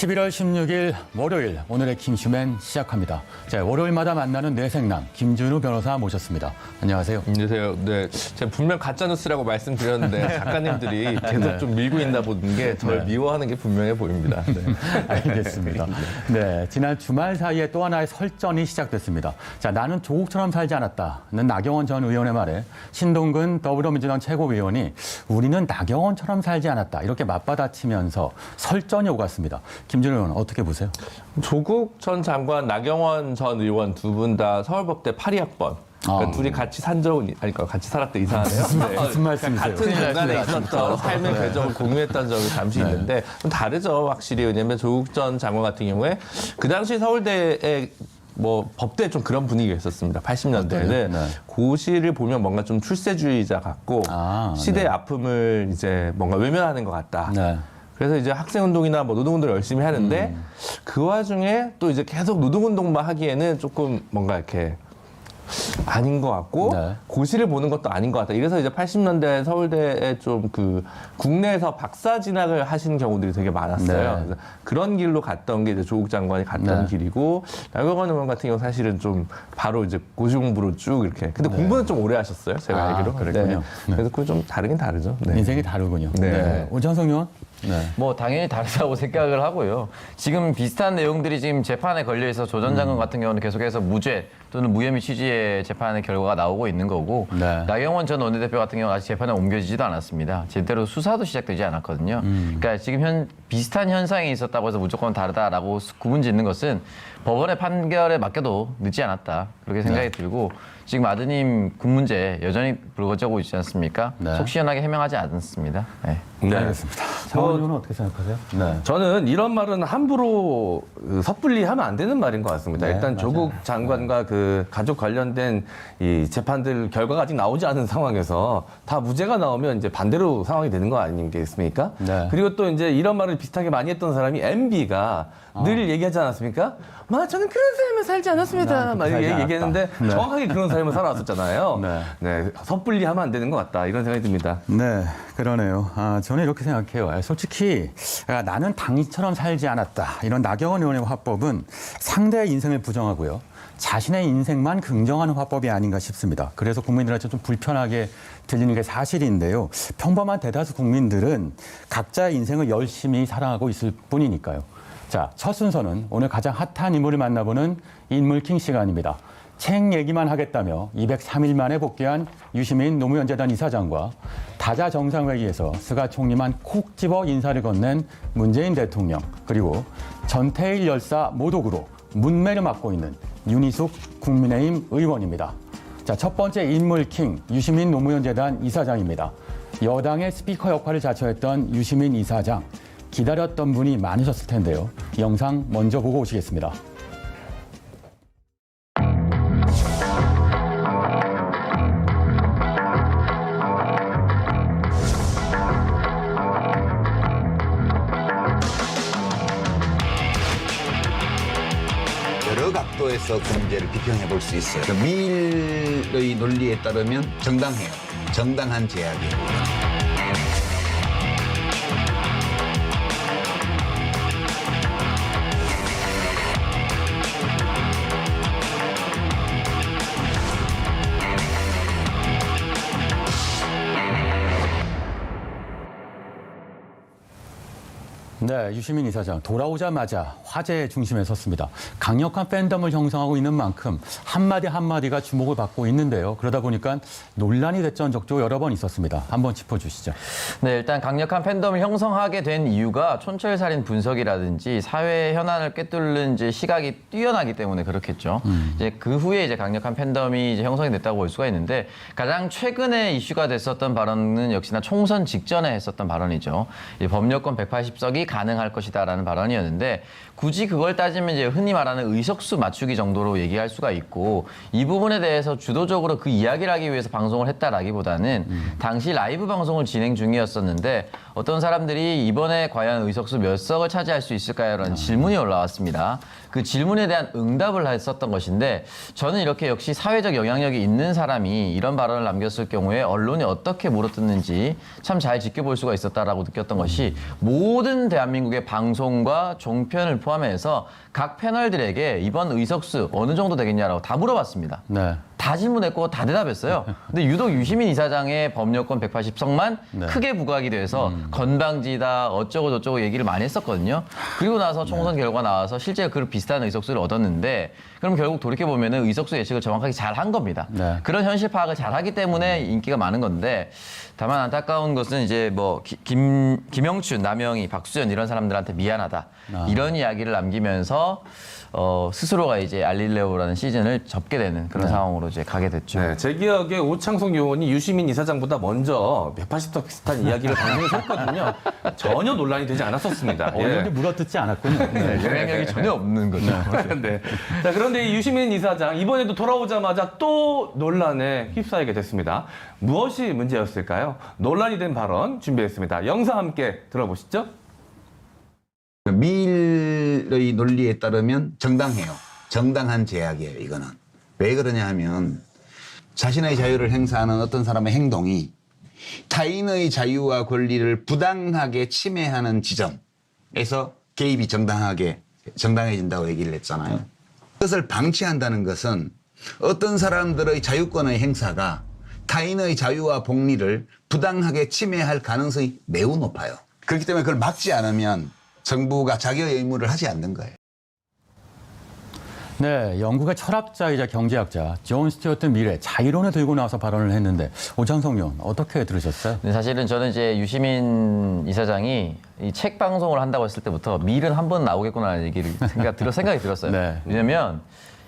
11월 16일 월요일 오늘의 김슈맨 시작합니다. 자, 월요일마다 만나는 뇌생남 김준우 변호사 모셨습니다. 안녕하세요. 안녕하세요. 네, 제가 분명 가짜뉴스라고 말씀드렸는데 작가님들이 계속 좀 밀고 있나 보는 게 저를 미워하는 게 분명해 보입니다. 네. 알겠습니다. 네, 지난 주말 사이에 또 하나의 설전이 시작됐습니다. 자, 나는 조국처럼 살지 않았다는 나경원 전 의원의 말에 신동근 더불어민주당 최고위원이 우리는 나경원처럼 살지 않았다 이렇게 맞받아치면서 설전이 오갔습니다. 김준우 의원 어떻게 보세요? 조국 전 장관, 나경원 전 의원 두 분 다 서울법대 82학번. 그러니까 둘이 같이 산 적은 아니까 같이 살았다 이상하네요. 네. 무슨 말씀이세요? 같은 공간에 있었던 삶의 궤적을 공유했던 적이 잠시 있는데 좀 다르죠, 확실히. 왜냐하면 조국 전 장관 같은 경우에 그 당시 서울대에 뭐 법대에 좀 그런 분위기가 있었습니다. 80년대에는 네. 고시를 보면 뭔가 좀 출세주의자 같고 시대의 아픔을 이제 뭔가 외면하는 것 같다. 네. 그래서 이제 학생운동이나 뭐 노동운동을 열심히 하는데 그 와중에 또 이제 계속 노동운동만 하기에는 조금 뭔가 이렇게 아닌 것 같고 네. 고시를 보는 것도 아닌 것 같다. 이래서 이제 80년대 서울대에 좀 그 국내에서 박사 진학을 하신 경우들이 되게 많았어요. 네. 그래서 그런 길로 갔던 게 이제 조국 장관이 갔던 길이고 나경원 의원 같은 경우 사실은 좀 바로 이제 고시 공부로 쭉 이렇게. 근데 공부는 좀 오래 하셨어요. 제가 알기로. 그랬군요. 네. 그래서 그거 좀 다르긴 다르죠. 네. 인생이 다르군요. 네. 오창석 의원? 네. 뭐 당연히 다르다고 생각을 하고요. 지금 비슷한 내용들이 지금 재판에 걸려 있어 조 전 장관 같은 경우는 계속해서 무죄 또는 무혐의 취지의 재판의 결과가 나오고 있는 거고 네. 나경원 전 원내대표 같은 경우는 아직 재판에 옮겨지지도 않았습니다. 제대로 수사도 시작되지 않았거든요. 그러니까 지금 비슷한 현상이 있었다고 해서 무조건 다르다라고 구분짓는 것은 법원의 판결에 맡겨도 늦지 않았다. 그렇게 생각이 들고 지금 아드님 군 문제 여전히 불거지고 있지 않습니까? 네. 속 시원하게 해명하지 않았습니다. 네. 네. 알겠습니다. 장원 의원은 어떻게 생각하세요? 네. 저는 이런 말은 함부로 섣불리 하면 안 되는 말인 것 같습니다. 네, 일단 맞아요. 조국 장관과 그 가족 관련된 이 재판들 결과가 아직 나오지 않은 상황에서 다 무죄가 나오면 이제 반대로 상황이 되는 거 아니겠습니까? 네. 그리고 또 이제 이런 말을 비슷하게 많이 했던 사람이 MB가 늘 얘기하지 않았습니까? 저는 그런 삶을 살지 않았습니다. 막 살지 이렇게 얘기했는데 네. 정확하게 그런 삶을 살아왔었잖아요. 네. 네, 섣불리 하면 안 되는 것 같다. 이런 생각이 듭니다. 네, 그러네요. 저는 이렇게 생각해요. 솔직히 나는 당신처럼 살지 않았다. 이런 나경원 의원의 화법은 상대의 인생을 부정하고요. 자신의 인생만 긍정하는 화법이 아닌가 싶습니다. 그래서 국민들한테 좀 불편하게 들리는 게 사실인데요. 평범한 대다수 국민들은 각자의 인생을 열심히 살아가고 있을 뿐이니까요. 자, 첫 순서는 오늘 가장 핫한 인물을 만나보는 인물킹 시간입니다. 책 얘기만 하겠다며 203일 만에 복귀한 유시민 노무현 재단 이사장과 다자 정상회의에서 스가 총리만 콕 집어 인사를 건넨 문재인 대통령, 그리고 전태일 열사 모독으로 문매를 맡고 있는 윤희숙 국민의힘 의원입니다. 자, 첫 번째 인물킹 유시민 노무현 재단 이사장입니다. 여당의 스피커 역할을 자처했던 유시민 이사장, 기다렸던 분이 많으셨을 텐데요. 영상 먼저 보고 오시겠습니다. 여러 각도에서 그 문제를 비평해 볼 수 있어요. 미일의 논리에 따르면 정당해요. 정당한 제약이에요. 네, 유시민 이사장 돌아오자마자 화제의 중심에 섰습니다. 강력한 팬덤을 형성하고 있는 만큼 한마디 한마디가 주목을 받고 있는데요. 그러다 보니까 논란이 됐던 적도 여러 번 있었습니다. 한번 짚어주시죠. 네, 일단 강력한 팬덤을 형성하게 된 이유가 촌철살인 분석이라든지 사회 현안을 꿰뚫는 이제 시각이 뛰어나기 때문에 그렇겠죠. 이제 그 후에 이제 강력한 팬덤이 이제 형성이 됐다고 볼 수가 있는데 가장 최근에 이슈가 됐었던 발언은 역시나 총선 직전에 했었던 발언이죠. 이 법여권 180석이 가능할 것이다라는 발언이었는데 굳이 그걸 따지면 이제 흔히 말하는 의석수 맞추기 정도로 얘기할 수가 있고 이 부분에 대해서 주도적으로 그 이야기를 하기 위해서 방송을 했다라기보다는 당시 라이브 방송을 진행 중이었었는데 어떤 사람들이 이번에 과연 의석수 몇 석을 차지할 수 있을까요? 라는 질문이 올라왔습니다. 그 질문에 대한 응답을 했었던 것인데 저는 이렇게 역시 사회적 영향력이 있는 사람이 이런 발언을 남겼을 경우에 언론이 어떻게 물어뜯는지 참 잘 지켜볼 수가 있었다라고 느꼈던 것이 모든 대한민국의 방송과 종편을 포함해서 각 패널들에게 이번 의석수 어느 정도 되겠냐라고 다 물어봤습니다. 네. 다 질문했고 다 대답했어요. 근데 유독 유시민 이사장의 법여권 180석만 네. 크게 부각이 돼서 건방지다 어쩌고 저쩌고 얘기를 많이 했었거든요. 그리고 나서 총선 결과 나와서 실제 그 비슷한 의석수를 얻었는데 그럼 결국 돌이켜보면 의석수 예측을 정확하게 잘 한 겁니다. 네. 그런 현실 파악을 잘 하기 때문에 인기가 많은 건데 다만 안타까운 것은 이제 뭐 김영춘, 남영희, 박수현 이런 사람들한테 미안하다. 이런 이야기를 남기면서 스스로가 이제 알릴레오라는 시즌을 접게 되는 그런 상황으로 이제 가게 됐죠. 네, 제 기억에 오창석 의원이 유시민 이사장보다 먼저 180석 비슷한 이야기를 방송에서 했거든요. 전혀 논란이 되지 않았었습니다. 언론이 물어뜯지 않았군요. 네. 영향력이 전혀 없는 거죠. 네. 자, 그런데 이 유시민 이사장 이번에도 돌아오자마자 또 논란에 휩싸이게 됐습니다. 무엇이 문제였을까요? 논란이 된 발언 준비했습니다. 영상 함께 들어보시죠. 미일의 논리에 따르면 정당해요. 정당한 제약이에요, 이거는. 왜 그러냐 하면 자신의 자유를 행사하는 어떤 사람의 행동이 타인의 자유와 권리를 부당하게 침해하는 지점에서 개입이 정당해진다고 얘기를 했잖아요. 그것을 방치한다는 것은 어떤 사람들의 자유권의 행사가 타인의 자유와 복리를 부당하게 침해할 가능성이 매우 높아요. 그렇기 때문에 그걸 막지 않으면 정부가 자기의 의무를 하지 않는 거예요. 네, 영국의 철학자이자 경제학자 존 스튜어트 밀의 자유론을 들고 나와서 발언을 했는데 오창석 의원 어떻게 들으셨어요? 네, 사실은 저는 이제 유시민 이사장이 이 책 방송을 한다고 했을 때부터 밀은 한 번 나오겠구나라는 얘기를 생각이 들었어요. 네. 왜냐면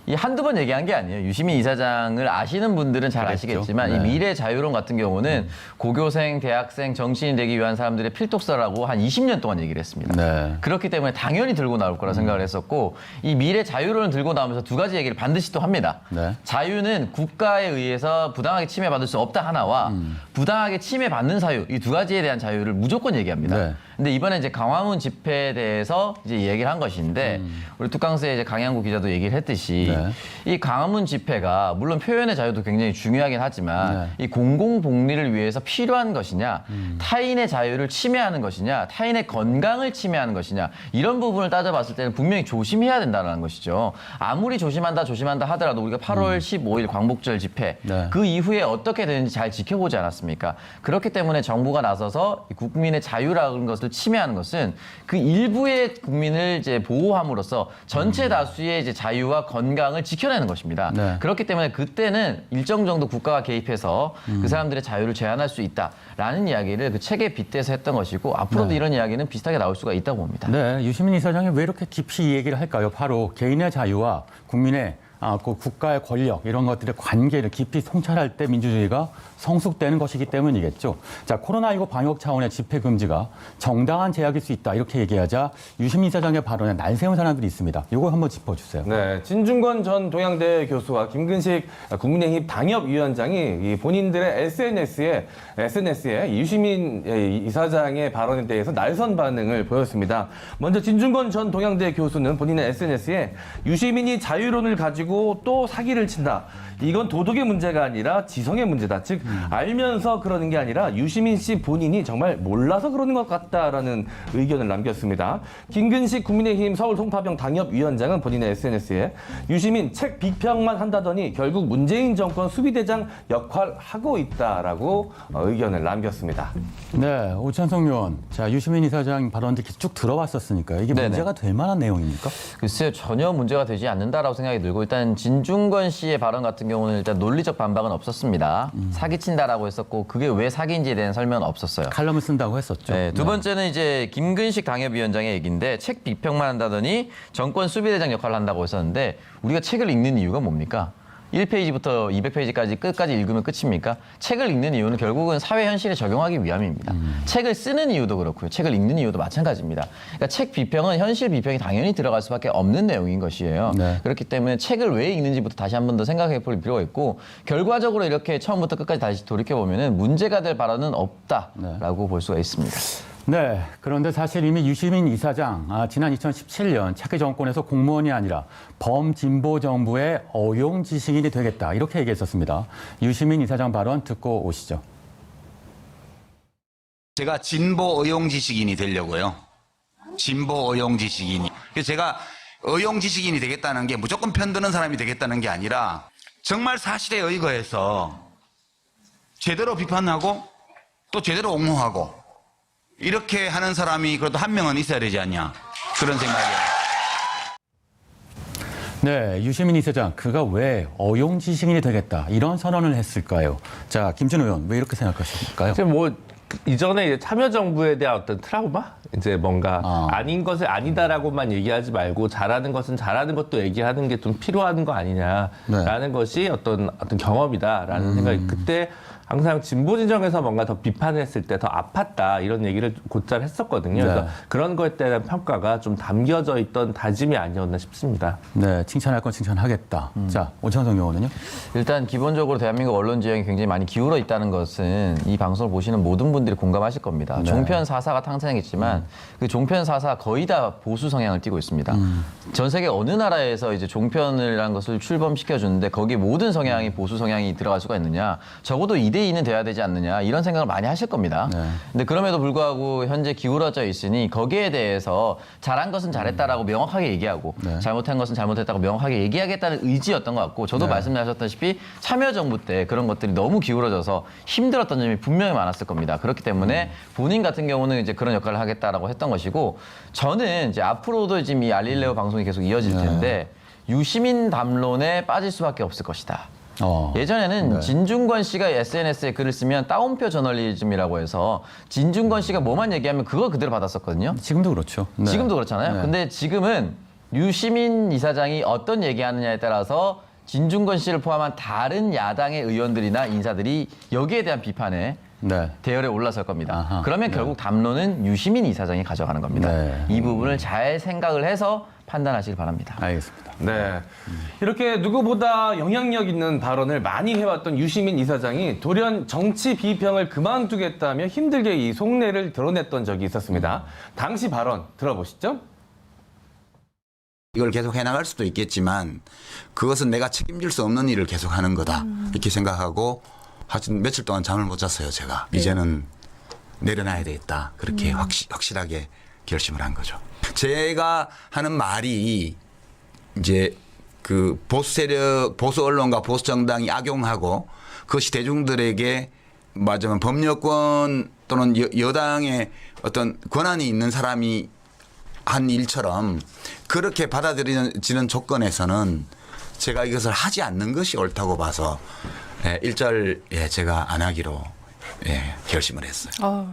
이 한두 번 얘기한 게 아니에요. 유시민 이사장을 아시는 분들은 잘 그랬죠. 아시겠지만 네. 이 미래 자유론 같은 경우는 고교생, 대학생, 정치인 되기 위한 사람들의 필독서라고 한 20년 동안 얘기를 했습니다. 네. 그렇기 때문에 당연히 들고 나올 거라 생각을 했었고 이 미래 자유론을 들고 나오면서 두 가지 얘기를 반드시 또 합니다. 네. 자유는 국가에 의해서 부당하게 침해받을 수 없다 하나와 부당하게 침해받는 사유 이 두 가지에 대한 자유를 무조건 얘기합니다. 네. 근데 이번에 이제 강화문 집회에 대해서 이제 얘기를 한 것인데 우리 툭강스의 이제 강양구 기자도 얘기를 했듯이 네. 이 강화문 집회가 물론 표현의 자유도 굉장히 중요하긴 하지만 이 공공복리를 위해서 필요한 것이냐 타인의 자유를 침해하는 것이냐 타인의 건강을 침해하는 것이냐 이런 부분을 따져봤을 때는 분명히 조심해야 된다는 것이죠. 아무리 조심한다 하더라도 우리가 8월 15일 광복절 집회 네. 그 이후에 어떻게 되는지 잘 지켜보지 않았습니까? 그렇기 때문에 정부가 나서서 이 국민의 자유라는 것을 침해하는 것은 그 일부의 국민을 이제 보호함으로써 전체 다수의 이제 자유와 건강을 지켜내는 것입니다. 네. 그렇기 때문에 그때는 일정 정도 국가가 개입해서 그 사람들의 자유를 제한할 수 있다라는 이야기를 그 책에 빗대서 했던 것이고 앞으로도 이런 이야기는 비슷하게 나올 수가 있다고 봅니다. 네, 유시민 이사장이 왜 이렇게 깊이 이 얘기를 할까요? 바로 개인의 자유와 국민의 그 국가의 권력 이런 것들의 관계를 깊이 통찰할 때 민주주의가 성숙되는 것이기 때문이겠죠. 자, 코로나19 방역 차원의 집회 금지가 정당한 제약일 수 있다 이렇게 얘기하자 유시민 이사장의 발언에 날 세운 사람들이 있습니다. 이거 한번 짚어주세요. 네, 진중권 전 동양대 교수와 김근식 국민의힘 당협위원장이 이 본인들의 SNS에 유시민 이사장의 발언에 대해서 날선 반응을 보였습니다. 먼저 진중권 전 동양대 교수는 본인의 SNS에 유시민이 자유론을 가지고 또 사기를 친다. 이건 도덕의 문제가 아니라 지성의 문제다. 즉 알면서 그러는 게 아니라 유시민 씨 본인이 정말 몰라서 그러는 것 같다라는 의견을 남겼습니다. 김근식 국민의힘 서울 송파병 당협위원장은 본인의 SNS에 유시민 책 비평만 한다더니 결국 문재인 정권 수비대장 역할하고 있다라고 의견을 남겼습니다. 네, 오찬석 의원. 자, 유시민 이사장 발언들 쭉 들어봤었으니까 이게 네네. 문제가 될 만한 내용입니까? 글쎄요, 전혀 문제가 되지 않는다라고 생각이 들고 일단 진중권 씨의 발언 같은 경우는 일단 논리적 반박은 없었습니다. 사기친다라고 했었고 그게 왜 사기인지에 대한 설명은 없었어요. 칼럼을 쓴다고 했었죠. 네, 두 번째는 이제 김근식 당협위원장의 얘기인데 책 비평만 한다더니 정권 수비대장 역할을 한다고 했었는데 우리가 책을 읽는 이유가 뭡니까? 1페이지부터 200페이지까지 끝까지 읽으면 끝입니까? 책을 읽는 이유는 결국은 사회 현실에 적용하기 위함입니다. 책을 쓰는 이유도 그렇고요. 책을 읽는 이유도 마찬가지입니다. 그러니까 책 비평은 현실 비평이 당연히 들어갈 수밖에 없는 내용인 것이에요. 네. 그렇기 때문에 책을 왜 읽는지부터 다시 한 번 더 생각해 볼 필요가 있고 결과적으로 이렇게 처음부터 끝까지 다시 돌이켜보면 문제가 될 발언은 없다라고 볼 수가 있습니다. 네, 그런데 사실 이미 유시민 이사장 지난 2017년 차기 정권에서 공무원이 아니라 범진보 정부의 어용 지식인이 되겠다 이렇게 얘기했었습니다. 유시민 이사장 발언 듣고 오시죠. 제가 진보 어용지식인이 되려고요. 진보 어용지식인이. 그래서 제가 어용지식인이 되겠다는 게 무조건 편드는 사람이 되겠다는 게 아니라 정말 사실에 의거해서 제대로 비판하고 또 제대로 옹호하고 이렇게 하는 사람이 그래도 한 명은 있어야 되지 않냐 그런 생각이에요. 네, 유시민 이사장 그가 왜 어용 지식인이 되겠다 이런 선언을 했을까요? 자, 김준 의원 왜 이렇게 생각하실까요? 지금 뭐 이전에 이제 참여정부에 대한 어떤 트라우마? 이제 뭔가 아닌 것을 아니다라고만 얘기하지 말고 잘하는 것은 잘하는 것도 얘기하는 게 좀 필요한 거 아니냐라는 것이 어떤 경험이다라는 생각이 그때 항상 진보 진영에서 뭔가 더 비판을 했을 때 더 아팠다 이런 얘기를 곧잘 했었거든요. 네. 그래서 그런 거에 대한 평가가 좀 담겨져 있던 다짐이 아니었나 싶습니다. 네, 칭찬할 건 칭찬하겠다. 자, 오창석 의원은요? 일단 기본적으로 대한민국 언론 지형이 굉장히 많이 기울어 있다는 것은 이 방송을 보시는 모든 분들이 공감하실 겁니다. 종편 4사가 탄생했지만 그 종편 4사 거의 다 보수 성향을 띠고 있습니다. 전 세계 어느 나라에서 이제 종편이라는 것을 출범시켜 주는데 거기에 모든 성향이 보수 성향이 들어갈 수가 있느냐? 적어도 2대2는 돼야 되지 않느냐? 이런 생각을 많이 하실 겁니다. 근데 그럼에도 불구하고 현재 기울어져 있으니 거기에 대해서 잘한 것은 잘했다라고 명확하게 얘기하고 잘못한 것은 잘못했다고 명확하게 얘기하겠다는 의지였던 것 같고 저도 말씀하셨다시피 참여정부 때 그런 것들이 너무 기울어져서 힘들었던 점이 분명히 많았을 겁니다. 그렇기 때문에 본인 같은 경우는 이제 그런 역할을 하겠다라고 했던 것이고 저는 이제 앞으로도 지금 이 알릴레오 방송이 계속 이어질 텐데 유시민 담론에 빠질 수밖에 없을 것이다. 예전에는 진중권 씨가 SNS에 글을 쓰면 따옴표 저널리즘이라고 해서 진중권 씨가 뭐만 얘기하면 그거 그대로 받았었거든요. 지금도 그렇죠. 네. 지금도 그렇잖아요. 근데 지금은 유시민 이사장이 어떤 얘기하느냐에 따라서 진중권 씨를 포함한 다른 야당의 의원들이나 인사들이 여기에 대한 비판에 대열에 올라설 겁니다. 그러면 결국 담론은 유시민 이사장이 가져가는 겁니다. 이 부분을 잘 생각을 해서 판단하시길 바랍니다. 알겠습니다. 네. 이렇게 누구보다 영향력 있는 발언을 많이 해왔던 유시민 이사장이 돌연 정치 비평을 그만두겠다며 힘들게 이 속내를 드러냈던 적이 있었습니다. 당시 발언 들어보시죠. 이걸 계속 해나갈 수도 있겠지만 그것은 내가 책임질 수 없는 일을 계속 하는 거다. 이렇게 생각하고 하여튼 며칠 동안 잠을 못 잤어요, 제가. 이제는 내려놔야 되겠다. 그렇게 확실하게 결심을 한 거죠. 제가 하는 말이 이제 그 보수 세력, 보수 언론과 보수 정당이 악용하고 그것이 대중들에게 맞으면 법률권 또는 여당의 어떤 권한이 있는 사람이 한 일처럼 그렇게 받아들여지는 조건에서는 제가 이것을 하지 않는 것이 옳다고 봐서 일절 제가 안 하기로 결심을 했어요.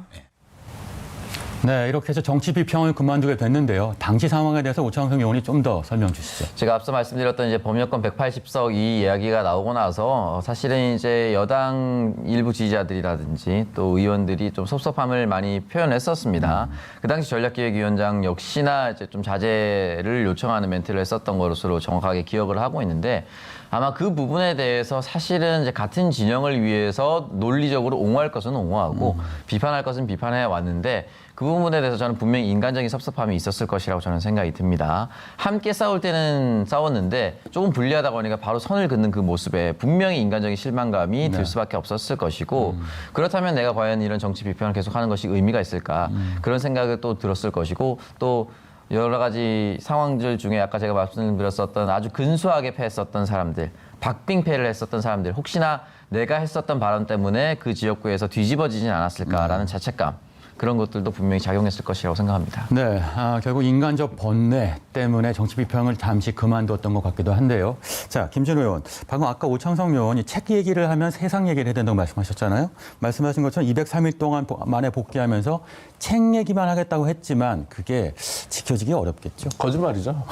네, 이렇게 해서 정치 비평을 그만두게 됐는데요. 당시 상황에 대해서 오창석 의원이 좀 더 설명 주시죠. 제가 앞서 말씀드렸던 이제 범여권 180석 이 이야기가 나오고 나서 사실은 이제 여당 일부 지지자들이라든지 또 의원들이 좀 섭섭함을 많이 표현했었습니다. 그 당시 전략기획위원장 역시나 이제 좀 자제를 요청하는 멘트를 했었던 것으로 정확하게 기억을 하고 있는데 아마 그 부분에 대해서 사실은 이제 같은 진영을 위해서 논리적으로 옹호할 것은 옹호하고 비판할 것은 비판해 왔는데 그 부분에 대해서 저는 분명히 인간적인 섭섭함이 있었을 것이라고 저는 생각이 듭니다. 함께 싸울 때는 싸웠는데 조금 불리하다 보니까 바로 선을 긋는 그 모습에 분명히 인간적인 실망감이 들 수밖에 없었을 것이고 그렇다면 내가 과연 이런 정치 비평을 계속하는 것이 의미가 있을까 그런 생각을 또 들었을 것이고 또 여러 가지 상황들 중에 아까 제가 말씀드렸었던 아주 근소하게 패했었던 사람들, 박빙패를 했었던 사람들 혹시나 내가 했었던 발언 때문에 그 지역구에서 뒤집어지진 않았을까라는 자책감 그런 것들도 분명히 작용했을 것이라고 생각합니다. 네, 결국 인간적 번뇌 때문에 정치 비평을 잠시 그만뒀던 것 같기도 한데요. 자, 김준호 의원, 방금 아까 오창석 의원이 책 얘기를 하면 세상 얘기를 해야 된다고 말씀하셨잖아요. 말씀하신 것처럼 203일 동안 만에 복귀하면서 책 얘기만 하겠다고 했지만 그게 지켜지기 어렵겠죠. 거짓말이죠.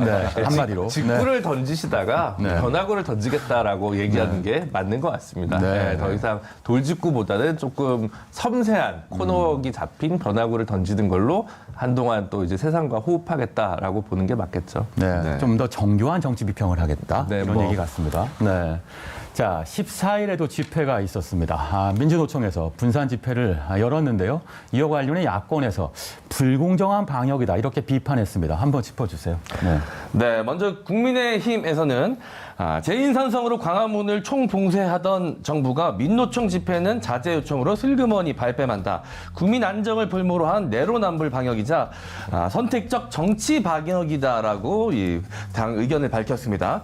네, 한마디로. 직구를 던지시다가 변화구를 던지겠다라고 얘기하는 게 맞는 것 같습니다. 더 이상 돌직구보다는 조금 섬세한 코너기 잡힌 변화구를 던지는 걸로 한동안 또 이제 세상과 호흡하겠다라고 보는 게 맞겠죠. 좀 더 정교한 정치 비평을 하겠다. 이런 얘기 같습니다. 네. 자, 14일에도 집회가 있었습니다. 민주노총에서 분산 집회를 열었는데요. 이와 관련해 야권에서 불공정한 방역이다 이렇게 비판했습니다. 한번 짚어주세요. 네. 네, 먼저 국민의힘에서는 재인산성으로 광화문을 총봉쇄하던 정부가 민노총 집회는 자제 요청으로 슬그머니 발뺌한다. 국민 안정을 볼모로 한 내로남불 방역이자 선택적 정치 방역이다라고 이 당 의견을 밝혔습니다.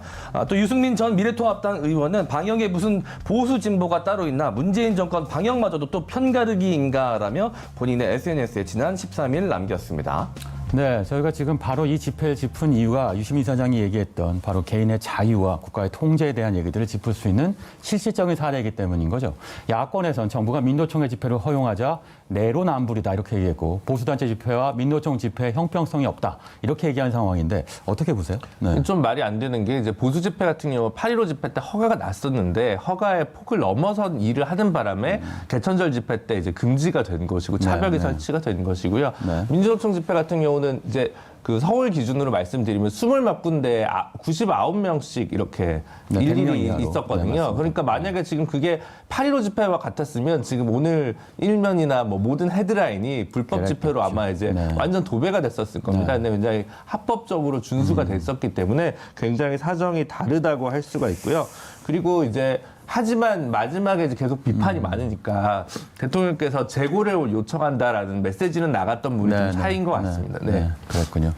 또 유승민 전 미래통합당 의원은 방역에 무슨 보수 진보가 따로 있나 문재인 정권 방역마저도 또 편가르기인가라며 본인의 SNS에 지난 13일 남겼습니다. 네, 저희가 지금 바로 이 집회를 짚은 이유가 유시민 이사장이 얘기했던 바로 개인의 자유와 국가의 통제에 대한 얘기들을 짚을 수 있는 실질적인 사례이기 때문인 거죠. 야권에선 정부가 민노총의 집회를 허용하자 내로남불이다 이렇게 얘기했고 보수단체 집회와 민노총 집회 형평성이 없다 이렇게 얘기한 상황인데 어떻게 보세요? 네. 좀 말이 안 되는 게 이제 보수 집회 같은 경우 8.15 집회 때 허가가 났었는데 허가의 폭을 넘어선 일을 하는 바람에 개천절 집회 때 이제 금지가 된 것이고 차벽이 설치가 된 것이고요. 민주노총 집회 같은 경우는 이제 그 서울 기준으로 말씀드리면 20몇 군데 99명씩 이렇게 네, 100명 일일이 이하로. 있었거든요. 그러니까 만약에 지금 그게 8.15 집회와 같았으면 지금 오늘 일면이나 뭐 모든 헤드라인이 불법 집회로 아마 이제 완전 도배가 됐었을 겁니다. 근데 굉장히 합법적으로 준수가 됐었기 때문에 굉장히 사정이 다르다고 할 수가 있고요. 그리고 이제 하지만 마지막에 이제 계속 비판이 많으니까 대통령께서 재고를 요청한다라는 메시지는 나갔던 분이 좀 차이인 것 같습니다. 네. 그렇군요.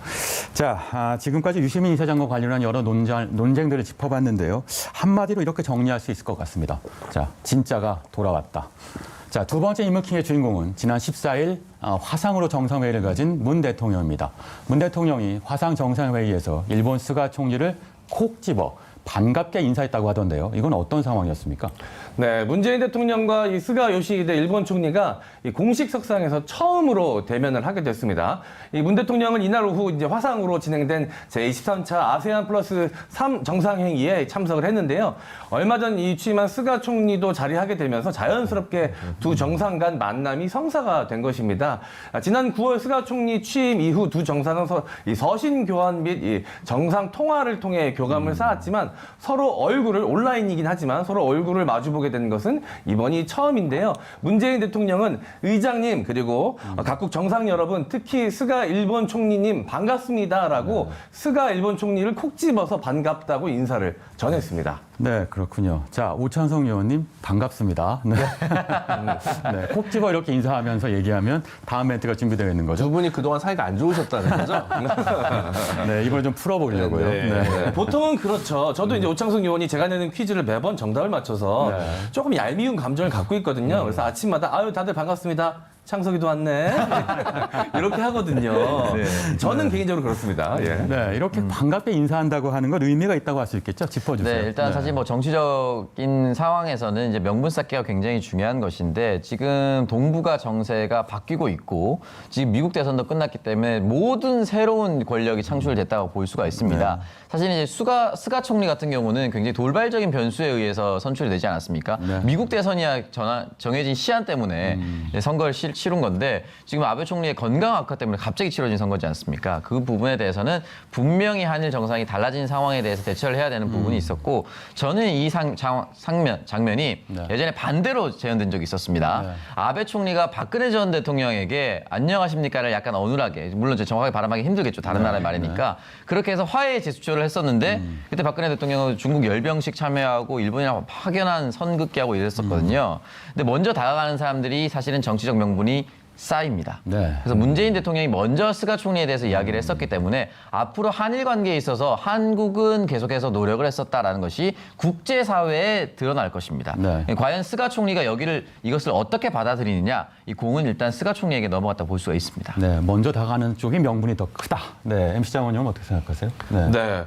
자, 지금까지 유시민 이사장과 관련한 여러 논쟁들을 짚어봤는데요. 한마디로 이렇게 정리할 수 있을 것 같습니다. 자, 진짜가 돌아왔다. 자, 두 번째 인물킹의 주인공은 지난 14일 화상으로 정상회의를 가진 문 대통령입니다. 문 대통령이 화상 정상회의에서 일본 스가 총리를 콕 집어 반갑게 인사했다고 하던데요. 이건 어떤 상황이었습니까? 네, 문재인 대통령과 이 스가 요시히데 일본 총리가 이 공식 석상에서 처음으로 대면을 하게 됐습니다. 이 문 대통령은 이날 오후 이제 화상으로 진행된 제23차 아세안 플러스 3 정상회의에 참석을 했는데요. 얼마 전 이 취임한 스가 총리도 자리하게 되면서 자연스럽게 두 정상 간 만남이 성사가 된 것입니다. 지난 9월 스가 총리 취임 이후 두 정상은 이 서신 교환 및 이 정상 통화를 통해 교감을 쌓았지만 서로 얼굴을 온라인이긴 하지만 서로 얼굴을 마주보게 된 것은 이번이 처음인데요. 문재인 대통령은 의장님 그리고 각국 정상 여러분 특히 스가 일본 총리님 반갑습니다라고 스가 일본 총리를 콕 집어서 반갑다고 인사를 전했습니다. 네, 그렇군요. 자, 오찬성 의원님 반갑습니다. 네. 네, 콕 집어 이렇게 인사하면서 얘기하면 다음 멘트가 준비되어 있는 거죠. 두 분이 그동안 사이가 안 좋으셨다는 거죠? 네, 이걸 좀 풀어보려고요. 네. 보통은 그렇죠. 저도 이제 오창석 의원이 제가 내는 퀴즈를 매번 정답을 맞춰서 조금 얄미운 감정을 갖고 있거든요. 그래서 아침마다 아유 다들 반갑습니다. 창석이도 왔네. 이렇게 하거든요. 저는 개인적으로 그렇습니다. 예. 네, 이렇게 반갑게 인사한다고 하는 건 의미가 있다고 할 수 있겠죠? 짚어주세요. 네, 일단 사실 뭐 정치적인 상황에서는 이제 명분 쌓기가 굉장히 중요한 것인데 지금 동북아 정세가 바뀌고 있고 지금 미국 대선도 끝났기 때문에 모든 새로운 권력이 창출됐다고 볼 수가 있습니다. 사실 이제 스가 총리 같은 경우는 굉장히 돌발적인 변수에 의해서 선출이 되지 않았습니까? 미국 대선이야 정해진 시한 때문에 선거를 치른 건데 지금 아베 총리의 건강 악화 때문에 갑자기 치러진 선거지 않습니까? 그 부분에 대해서는 분명히 한일 정상이 달라진 상황에 대해서 대처를 해야 되는 부분이 있었고 저는 이 장면이 예전에 반대로 재현된 적이 있었습니다. 아베 총리가 박근혜 전 대통령에게 안녕하십니까를 약간 어눌하게 물론 정확하게 발음하기 힘들겠죠. 다른 나라의 말이니까 그렇게 해서 화해의 제스처를 했었는데 그때 박근혜 대통령은 중국 열병식 참여하고 일본이랑 파견한 선긋기하고 이랬었거든요. 근데 먼저 다가가는 사람들이 사실은 정치적 명분이 쌓입니다. 그래서 문재인 대통령이 먼저 스가 총리에 대해서 이야기를 했었기 때문에 앞으로 한일 관계에 있어서 한국은 계속해서 노력을 했었다라는 것이 국제사회에 드러날 것입니다. 과연 스가 총리가 이것을 어떻게 받아들이느냐 이 공은 일단 스가 총리에게 넘어갔다 볼 수가 있습니다. 네, 먼저 다가가는 쪽이 명분이 더 크다. 네, MC 장원님은 어떻게 생각하세요? 네.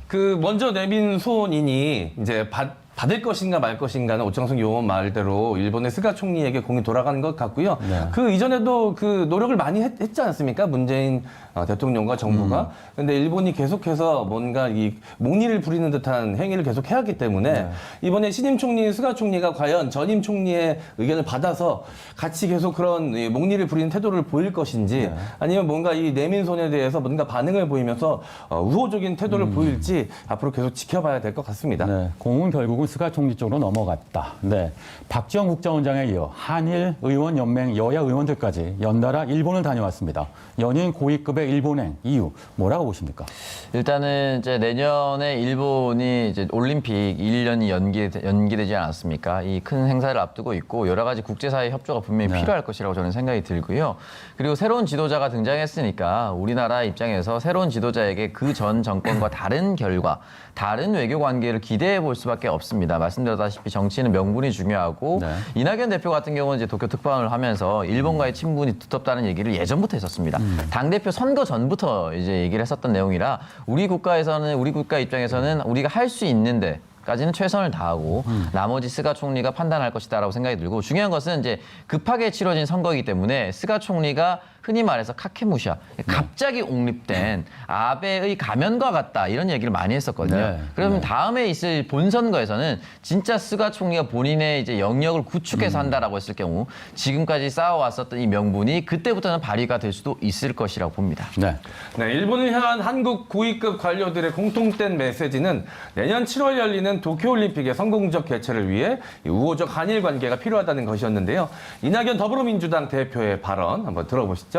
그 먼저 내민 소원인이 이제 받을 것인가 말 것인가는 오창석 의원 말대로 일본의 스가 총리에게 공이 돌아가는 것 같고요. 그 이전에도 그 노력을 많이 했지 않습니까? 문재인 대통령과 정부가. 근데 일본이 계속해서 뭔가 이 몽리를 부리는 듯한 행위를 계속 해왔기 때문에 이번에 신임 총리 스가 총리가 과연 전임 총리의 의견을 받아서 같이 계속 그런 이 몽리를 부리는 태도를 보일 것인지 아니면 뭔가 이 내민손에 대해서 뭔가 반응을 보이면서 우호적인 태도를 보일지 앞으로 계속 지켜봐야 될 것 같습니다. 네, 공은 결국은 스가 총리 쪽으로 넘어갔다. 네, 박지원 국정원장에 이어 한일 의원 연맹 여야 의원들까지 연달아 일본을 다녀왔습니다. 연인 고위급의 일본행 이유 뭐라고 보십니까? 일단은 이제 내년에 일본이 이제 올림픽 1년이 연기되지 않았습니까? 이 큰 행사를 앞두고 있고 여러 가지 국제사회 협조가 분명히 필요할 것이라고 저는 생각이 들고요. 그리고 새로운 지도자가 등장했으니까 우리나라 입장에서 새로운 지도자에게 그 전 정권과 다른 결과, 다른 외교 관계를 기대해 볼 수밖에 없습니다. 말씀드렸다시피 정치는 명분이 중요하고 이낙연 대표 같은 경우는 이제 도쿄 특파원을 하면서 일본과의 친분이 두텁다는 얘기를 예전부터 했었습니다. 당대표 선거 전부터 이제 얘기를 했었던 내용이라 우리 국가 입장에서는 우리가 할 수 있는데 까지는 최선을 다하고 나머지 스가 총리가 판단할 것이다라고 생각이 들고 중요한 것은 이제 급하게 치러진 선거이기 때문에 스가 총리가 흔히 말해서 카케무샤 갑자기 옹립된 아베의 가면과 같다 이런 얘기를 많이 했었거든요. 네. 그러면 다음에 있을 본선거에서는 진짜 스가 총리가 본인의 이제 영역을 구축해서 한다라고 했을 경우 지금까지 쌓아왔었던 이 명분이 그때부터는 발휘가 될 수도 있을 것이라고 봅니다. 네. 네, 일본을 향한 한국 고위급 관료들의 공통된 메시지는 내년 7월 열리는 도쿄올림픽의 성공적 개최를 위해 우호적 한일 관계가 필요하다는 것이었는데요. 이낙연 더불어민주당 대표의 발언 한번 들어보시죠.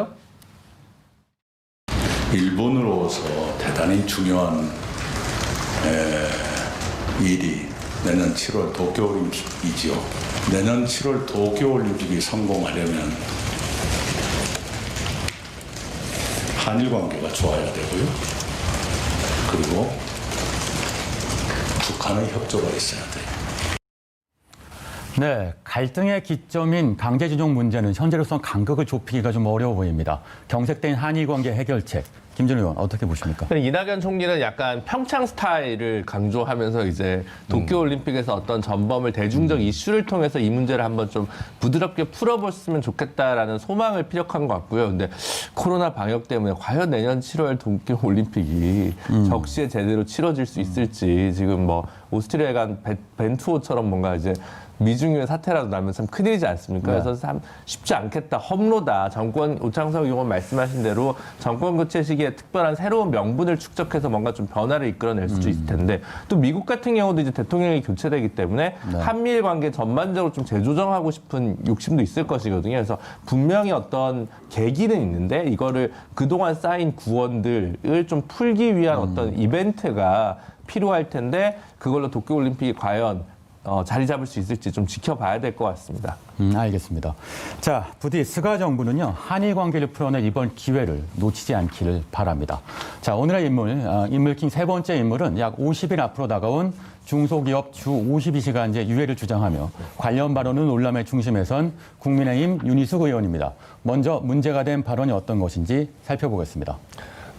일본으로서 대단히 중요한 일이 내년 7월 도쿄올림픽이지요. 내년 7월 도쿄올림픽이 성공하려면 한일 관계가 좋아야 되고요. 그리고 북한의 협조가 있어야 돼요. 네, 갈등의 기점인 강제징용 문제는 현재로선 간극을 좁히기가 좀 어려워 보입니다. 경색된 한일 관계 해결책, 김준우 의원 어떻게 보십니까? 이낙연 총리는 약간 평창 스타일을 강조하면서 이제 도쿄올림픽에서 어떤 전범을 대중적 이슈를 통해서 이 문제를 한번 좀 부드럽게 풀어봤으면 좋겠다라는 소망을 피력한 것 같고요. 근데 코로나 방역 때문에 과연 내년 7월 도쿄올림픽이 적시에 제대로 치러질 수 있을지 지금 뭐 오스트리아에 간 벤투호처럼 뭔가 이제 미중유의 사태라도 나면 참 큰일이지 않습니까? 그래서 참 쉽지 않겠다, 험로다. 정권, 오창석 의원 말씀하신 대로 정권 교체 시기에 특별한 새로운 명분을 축적해서 뭔가 좀 변화를 이끌어낼 수도 있을 텐데 또 미국 같은 경우도 이제 대통령이 교체되기 때문에 한미일 관계 전반적으로 좀 재조정하고 싶은 욕심도 있을 것이거든요. 그래서 분명히 어떤 계기는 있는데 이거를 그동안 쌓인 구원들을 좀 풀기 위한 어떤 이벤트가 필요할 텐데 그걸로 도쿄올림픽이 과연 자리 잡을 수 있을지 좀 지켜봐야 될 것 같습니다. 알겠습니다. 자, 부디 스가 정부는요, 한일 관계를 풀어낼 이번 기회를 놓치지 않기를 바랍니다. 자, 오늘의 인물킹 세 번째 인물은 약 50일 앞으로 다가온 중소기업 주 52시간제 유예를 주장하며 관련 발언을 논란의 중심에 선 국민의힘 윤희숙 의원입니다. 먼저 문제가 된 발언이 어떤 것인지 살펴보겠습니다.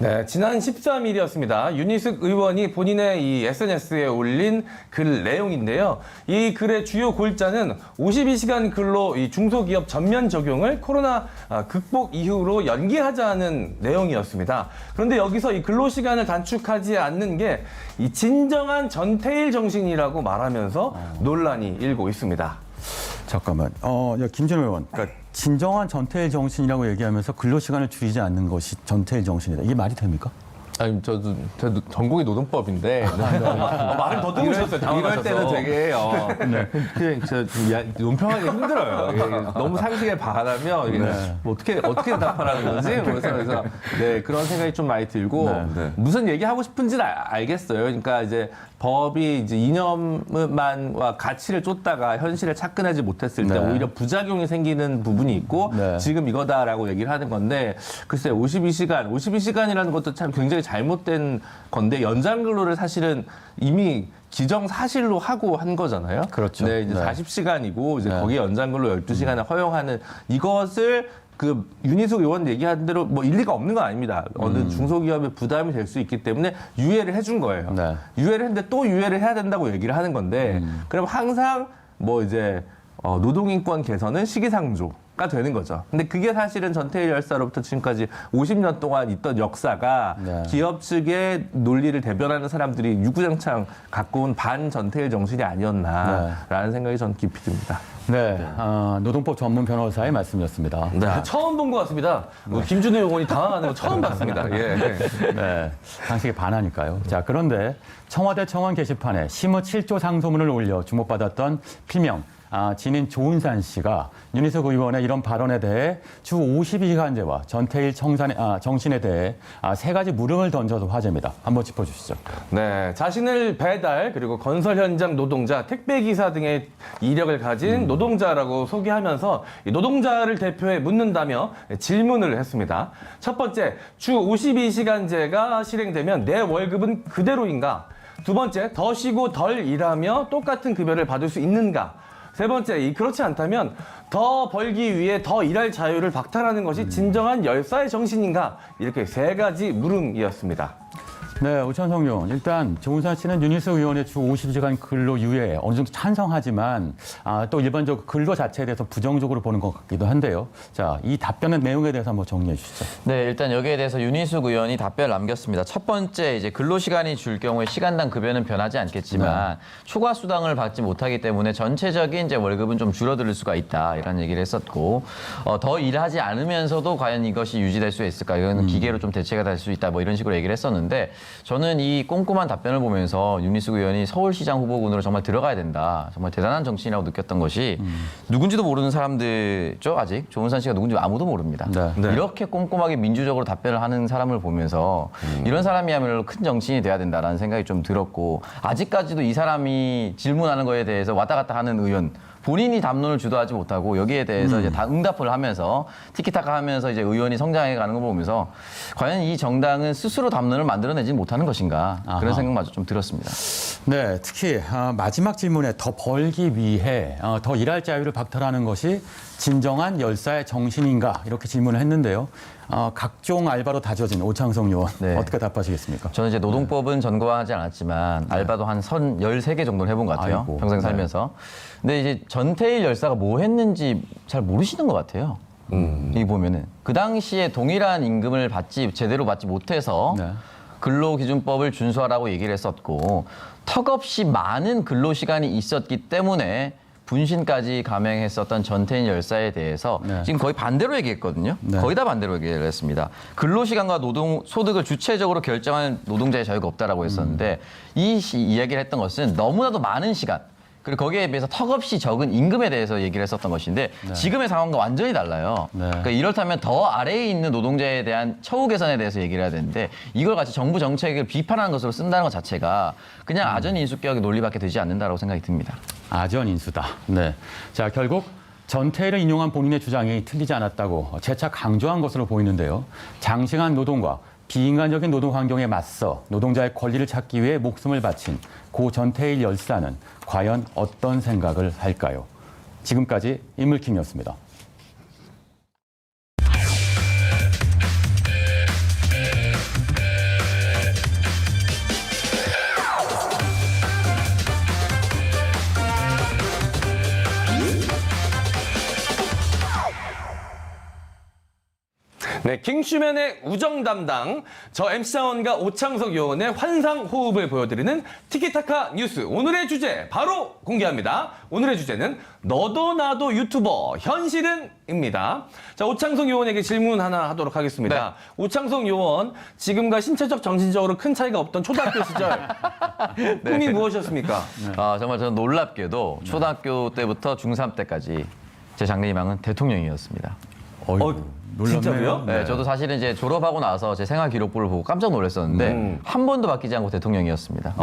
네, 지난 13일이었습니다. 윤희숙 의원이 본인의 이 SNS에 올린 글 내용인데요. 이 글의 주요 골자는 52시간 근로 이 중소기업 전면 적용을 코로나 극복 이후로 연기하자는 내용이었습니다. 그런데 여기서 이 근로시간을 단축하지 않는 게 이 진정한 전태일 정신이라고 말하면서 논란이 일고 있습니다. 잠깐만, 김준호 의원, 그러니까 진정한 전태일 정신이라고 얘기하면서 근로시간을 줄이지 않는 것이 전태일 정신이다. 이게 말이 됩니까? 아니, 저도 전공이 노동법인데 말을 더듬으셨어요. 이럴 때는 되게 논평하기 힘들어요. 이게 너무 상식에 반하면 이게 뭐 어떻게 답하라는 거지? 그래서 네, 그런 생각이 좀 많이 들고 무슨 얘기하고 싶은지는 알겠어요. 그러니까 이제 법이 이제 이념만과 가치를 쫓다가 현실에 착근하지 못했을 때 오히려 부작용이 생기는 부분이 있고 지금 이거다라고 얘기를 하는 건데 글쎄 52시간이라는 것도 참 굉장히 잘못된 건데 연장 근로를 사실은 이미 기정사실로 하고 한 거잖아요. 그렇죠. 네, 이제 40시간이고 이제 거기에 연장 근로 12시간을 허용하는 이것을 그 윤희숙 의원 얘기한 대로 뭐 일리가 없는 건 아닙니다. 어느 중소기업의 부담이 될 수 있기 때문에 유예를 해준 거예요. 유예를 했는데 또 유예를 해야 된다고 얘기를 하는 건데 그럼 항상 뭐 이제 노동인권 개선은 시기상조가 되는 거죠. 근데 그게 사실은 전태일 열사로부터 지금까지 50년 동안 있던 역사가 네. 기업 측의 논리를 대변하는 사람들이 유구장창 갖고 온 반전태일 정신이 아니었나라는 생각이 전 깊이 듭니다. 네, 노동법 전문 변호사의 말씀이었습니다. 네. 처음 본 것 같습니다. 김준호 의원이 당황하는 거 처음 봤습니다. 예. 네, 상식에 반하니까요. 자, 그런데 청와대 청원 게시판에 심의 7조 상소문을 올려 주목받았던 필명 진인 조은산 씨가 윤희숙 의원의 이런 발언에 대해 주 52시간제와 전태일 정신에 대해 세 가지 물음을 던져서 화제입니다. 한번 짚어주시죠. 네, 자신을 배달 그리고 건설 현장 노동자, 택배 기사 등의 이력을 가진 노동자라고 소개하면서 이 노동자를 대표해 묻는다며 질문을 했습니다. 첫 번째, 주 52시간제가 실행되면 내 월급은 그대로인가? 두 번째, 더 쉬고 덜 일하며 똑같은 급여를 받을 수 있는가? 세 번째, 그렇지 않다면 더 벌기 위해 더 일할 자유를 박탈하는 것이 진정한 열사의 정신인가? 이렇게 세 가지 물음이었습니다. 네, 오찬성 의원. 일단 조은산 씨는 윤희숙 의원의 주 50시간 근로 유예에 어느 정도 찬성하지만 또 일반적으로 근로 자체에 대해서 부정적으로 보는 것 같기도 한데요. 자, 이 답변의 내용에 대해서 한번 정리해 주시죠. 네, 일단 여기에 대해서 윤희숙 의원이 답변을 남겼습니다. 첫 번째, 이제 근로시간이 줄 경우에 시간당 급여는 변하지 않겠지만 초과 수당을 받지 못하기 때문에 전체적인 이제 월급은 좀 줄어들 수가 있다 이런 얘기를 했었고 더 일하지 않으면서도 과연 이것이 유지될 수 있을까? 이건 기계로 좀 대체가 될 수 있다 뭐 이런 식으로 얘기를 했었는데 저는 이 꼼꼼한 답변을 보면서 윤희숙 의원이 서울시장 후보군으로 정말 들어가야 된다. 정말 대단한 정치인이라고 느꼈던 것이 누군지도 모르는 사람들죠. 아직 조은산 씨가 누군지 아무도 모릅니다. 네. 이렇게 꼼꼼하게 민주적으로 답변을 하는 사람을 보면서 이런 사람이야말로 큰 정치인이 돼야 된다라는 생각이 좀 들었고 아직까지도 이 사람이 질문하는 거에 대해서 왔다 갔다 하는 의원 본인이 담론을 주도하지 못하고 여기에 대해서 이제 다 응답을 하면서 티키타카 하면서 이제 의원이 성장해 가는 걸 보면서 과연 이 정당은 스스로 담론을 만들어내지 못하는 것인가 그런 생각마저 좀 들었습니다. 네, 특히 마지막 질문에 더 벌기 위해 더 일할 자유를 박탈하는 것이 진정한 열사의 정신인가 이렇게 질문을 했는데요. 각종 알바로 다져진 오창성 의원 네. 어떻게 답하시겠습니까? 저는 이제 노동법은 전공하지 않았지만 알바도 한 13개 정도는 해본 것 같아요. 아이고. 평생 살면서. 근데 이제 전태일 열사가 뭐 했는지 잘 모르시는 것 같아요. 이 보면은 그 당시에 동일한 임금을 제대로 받지 못해서 네. 근로기준법을 준수하라고 얘기를 했었고 턱없이 많은 근로시간이 있었기 때문에 분신까지 감행했었던 전태일 열사에 대해서 네. 지금 지금 거의 반대로 얘기했거든요. 네. 거의 다 반대로 얘기를 했습니다. 근로시간과 소득을 주체적으로 결정하는 노동자의 자유가 없다라고 했었는데 이 이야기를 했던 것은 너무나도 많은 시간 그리고 거기에 비해서 턱없이 적은 임금에 대해서 얘기를 했었던 것인데 지금의 상황과 완전히 달라요. 네. 그러니까 이렇다면 더 아래에 있는 노동자에 대한 처우 개선에 대해서 얘기를 해야 되는데 이걸 같이 정부 정책을 비판하는 것으로 쓴다는 것 자체가 그냥 아전인수격의 논리밖에 되지 않는다라고 생각이 듭니다. 아전인수다. 네. 자, 결국 전태일을 인용한 본인의 주장이 틀리지 않았다고 재차 강조한 것으로 보이는데요. 장시간 노동과 비인간적인 노동 환경에 맞서 노동자의 권리를 찾기 위해 목숨을 바친 고 전태일 열사는 과연 어떤 생각을 할까요? 지금까지 인물킴이었습니다. 네, 킹슈맨의 우정 담당, 저 MC 차원과 오창석 요원의 환상 호흡을 보여드리는 티키타카 뉴스. 오늘의 주제 바로 공개합니다. 오늘의 주제는 너도 나도 유튜버 현실은입니다. 자, 오창석 요원에게 질문 하나 하도록 하겠습니다. 오창석 요원, 지금과 신체적 정신적으로 큰 차이가 없던 초등학교 시절 꿈이 무엇이었습니까? 정말 저는 놀랍게도 초등학교 때부터 중3 때까지 제 장래희망은 대통령이었습니다. 놀랍네요. 진짜로요? 네, 저도 사실은 이제 졸업하고 나서 제 생활 기록부를 보고 깜짝 놀랐었는데 한 번도 바뀌지 않고 대통령이었습니다.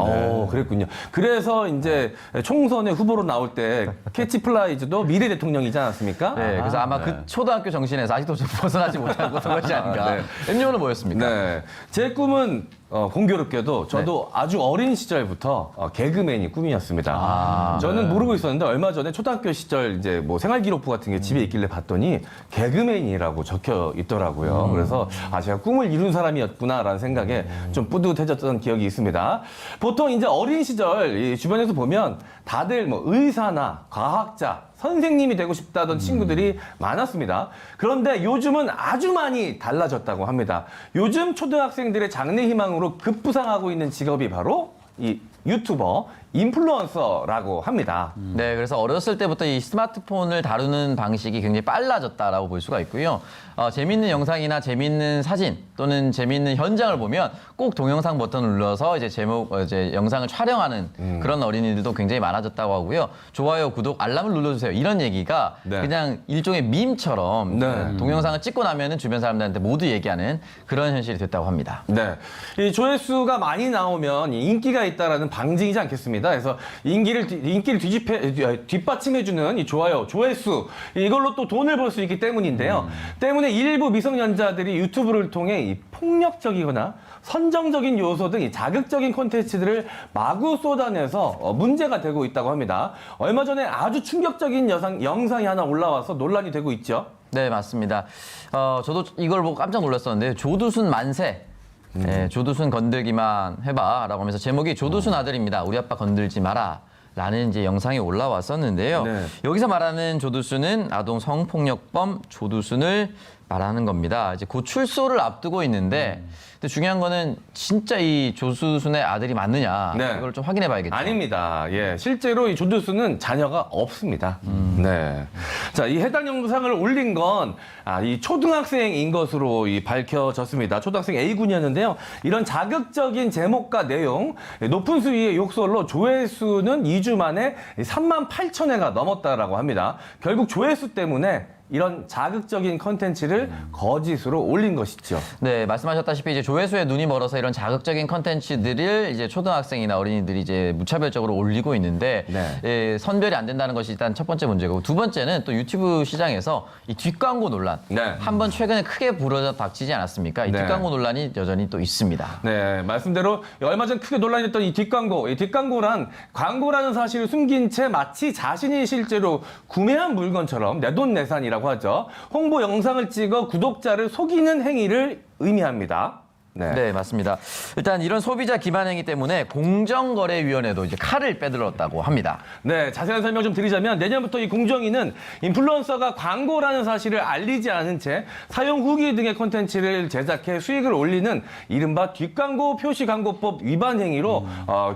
그랬군요. 그래서 이제 총선에 후보로 나올 때 캐치플라이즈도 미래 대통령이지 않았습니까? 네, 그래서 아마 그 초등학교 정신에서 아직도 좀 벗어나지 못하고 있는 것이 아닌가. MU는 뭐였습니까? 네. 제 꿈은 공교롭게도 저도 아주 어린 시절부터 개그맨이 꿈이었습니다. 저는 모르고 있었는데 얼마 전에 초등학교 시절 이제 뭐 생활기록부 같은 게 집에 있길래 봤더니 개그맨이라고 적혀 있더라고요. 그래서 제가 꿈을 이룬 사람이었구나라는 생각에 좀 뿌듯해졌던 기억이 있습니다. 보통 이제 어린 시절 이 주변에서 보면 다들 뭐 의사나 과학자, 선생님이 되고 싶다던 친구들이 많았습니다. 그런데 요즘은 아주 많이 달라졌다고 합니다. 요즘 초등학생들의 장래 희망으로 급부상하고 있는 직업이 바로 이 유튜버, 인플루언서라고 합니다. 네, 그래서 어렸을 때부터 이 스마트폰을 다루는 방식이 굉장히 빨라졌다라고 볼 수가 있고요. 재밌는 영상이나 재밌는 사진 또는 재밌는 현장을 보면 꼭 동영상 버튼을 눌러서 이제 이제 영상을 촬영하는 그런 어린이들도 굉장히 많아졌다고 하고요. 좋아요, 구독, 알람을 눌러주세요. 이런 얘기가 네. 그냥 일종의 밈처럼 네. 동영상을 찍고 나면은 주변 사람들한테 모두 얘기하는 그런 현실이 됐다고 합니다. 네. 이 조회수가 많이 나오면 인기가 있다라는 방증이지 않겠습니다. 그래서 인기를 뒷받침해주는 이 좋아요, 조회수, 이걸로 또 돈을 벌 수 있기 때문인데요. 때문에 일부 미성년자들이 유튜브를 통해 이 폭력적이거나 선정적인 요소 등 이 자극적인 콘텐츠들을 마구 쏟아내서 문제가 되고 있다고 합니다. 얼마 전에 아주 충격적인 영상이 하나 올라와서 논란이 되고 있죠. 네, 맞습니다. 저도 이걸 보고 깜짝 놀랐었는데 조두순 만세. 네, 조두순 건들기만 해봐라고 하면서 제목이 조두순 아들입니다. 우리 아빠 건들지 마라. 라는 이제 영상이 올라왔었는데요. 네. 여기서 말하는 조두순은 아동 성폭력범 조두순을 말하는 겁니다. 이제 곧 출소를 앞두고 있는데 근데 중요한 거는 진짜 이 조두순의 아들이 맞느냐 네. 이걸 좀 확인해 봐야겠죠. 아닙니다. 예, 실제로 이 조두순은 자녀가 없습니다. 네. 자, 이 해당 영상을 올린 건 이 초등학생인 것으로 밝혀졌습니다. 초등학생 A군이었는데요. 이런 자극적인 제목과 내용, 높은 수위의 욕설로 조회수는 2주 만에 38,000회가 넘었다라고 합니다. 결국 조회수 때문에 이런 자극적인 컨텐츠를 거짓으로 올린 것이죠. 네, 말씀하셨다시피 이제 조회수에 눈이 멀어서 이런 자극적인 컨텐츠들을 이제 초등학생이나 어린이들이 이제 무차별적으로 올리고 있는데 네. 예, 선별이 안 된다는 것이 일단 첫 번째 문제고 두 번째는 또 유튜브 시장에서 이 뒷광고 논란 네. 한번 최근에 크게 불어닥치지 않았습니까? 이 네. 뒷광고 논란이 여전히 또 있습니다. 네, 말씀대로 얼마 전 크게 논란이 됐던 이 뒷광고, 이 뒷광고란 광고라는 사실을 숨긴 채 마치 자신이 실제로 구매한 물건처럼 내돈내산이라고 하죠. 홍보 영상을 찍어 구독자를 속이는 행위를 의미합니다. 네, 맞습니다. 일단 이런 소비자 기반 행위 때문에 공정거래위원회도 이제 칼을 빼들었다고 합니다. 네, 자세한 설명 좀 드리자면 내년부터 이 공정위는 인플루언서가 광고라는 사실을 알리지 않은 채 사용 후기 등의 콘텐츠를 제작해 수익을 올리는 이른바 뒷광고 표시광고법 위반 행위로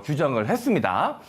규정을 했습니다.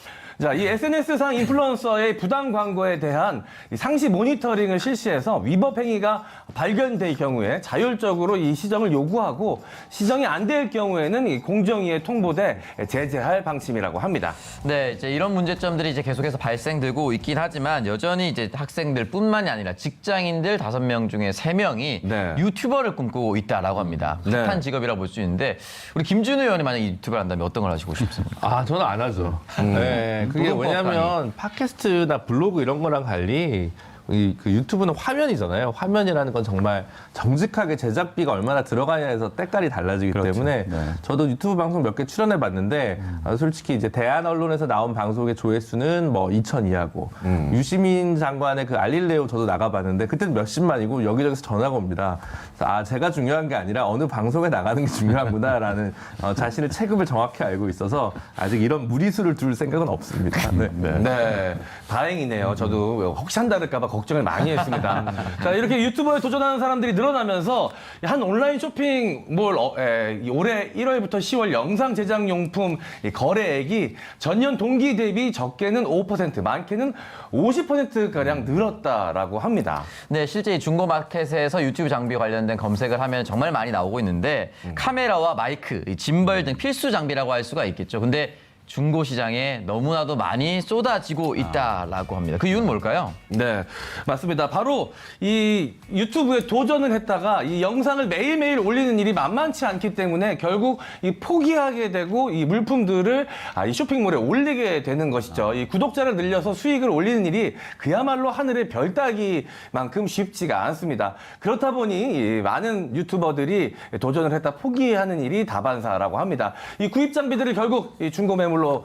자, 이 SNS상 인플루언서의 부당 광고에 대한 상시 모니터링을 실시해서 위법 행위가 발견될 경우에 자율적으로 이 시정을 요구하고 시정이 안 될 경우에는 이 공정위에 통보돼 제재할 방침이라고 합니다. 네, 이제 이런 문제점들이 이제 계속해서 발생되고 있긴 하지만 여전히 이제 학생들뿐만이 아니라 직장인들 5명 중에 3명이 네. 유튜버를 꿈꾸고 있다라고 합니다. 네. 핫한 직업이라고 볼 수 있는데 우리 김준우 의원이 만약 유튜버를 한다면 어떤 걸 하시고 싶습니까? 아, 저는 안 하죠. 네, 그게 부동법 왜냐면 팟캐스트나 블로그 이런 거랑 달리 그 유튜브는 화면이잖아요. 화면이라는 건 정말 정직하게 제작비가 얼마나 들어가냐에서 때깔이 달라지기 때문에 저도 유튜브 방송 몇 개 출연해 봤는데 솔직히 이제 대한 언론에서 나온 방송의 조회수는 뭐 2천 이하고 유시민 장관의 그 알릴레오 저도 나가봤는데 그때는 몇십만이고 여기저기서 전화가 옵니다. 그래서 제가 중요한 게 아니라 어느 방송에 나가는 게 중요하구나라는 자신의 체급을 정확히 알고 있어서 아직 이런 무리수를 둘 생각은 없습니다. 네. 네, 다행이네요. 저도 혹시 한다를까 봐 걱정을 많이 했습니다. 자, 이렇게 유튜버에 도전하는 사람들이 늘어나면서 한 온라인 쇼핑몰 올해 1월부터 10월 영상 제작 용품 거래액이 전년 동기 대비 적게는 5%, 많게는 50%가량 늘었다라고 합니다. 네, 실제 이 중고마켓에서 유튜브 장비 관련된 검색을 하면 정말 많이 나오고 있는데 카메라와 마이크, 이 짐벌 등 필수 장비라고 할 수가 있겠죠. 근데 중고 시장에 너무나도 많이 쏟아지고 있다라고 합니다. 그 이유는 뭘까요? 네, 맞습니다. 바로 이 유튜브에 도전을 했다가 이 영상을 매일매일 올리는 일이 만만치 않기 때문에 결국 이 포기하게 되고 이 물품들을 이 쇼핑몰에 올리게 되는 것이죠. 이 구독자를 늘려서 수익을 올리는 일이 그야말로 하늘의 별 따기만큼 쉽지가 않습니다. 그렇다 보니 이 많은 유튜버들이 도전을 했다 포기하는 일이 다반사라고 합니다. 이 구입 장비들을 결국 이 중고 매물로 댓글로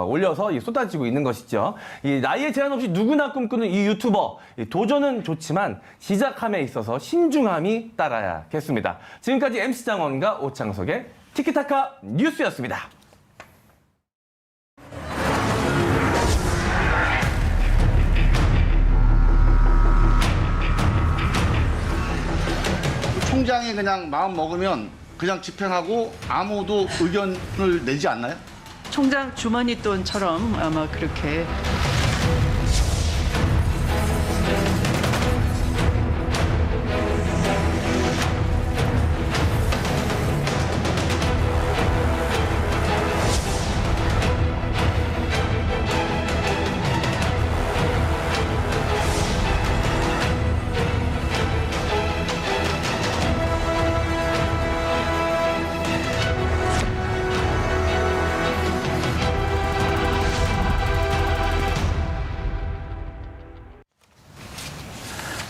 올려서 쏟아지고 있는 것이죠. 이 나이에 제한 없이 누구나 꿈꾸는 이 유튜버, 이 도전은 좋지만 시작함에 있어서 신중함이 따라야겠습니다. 지금까지 MC 장원과 오창석의 티키타카 뉴스였습니다. 총장이 그냥 마음 먹으면 그냥 집행하고 아무도 의견을 내지 않나요? 총장 주머니 돈처럼 아마 그렇게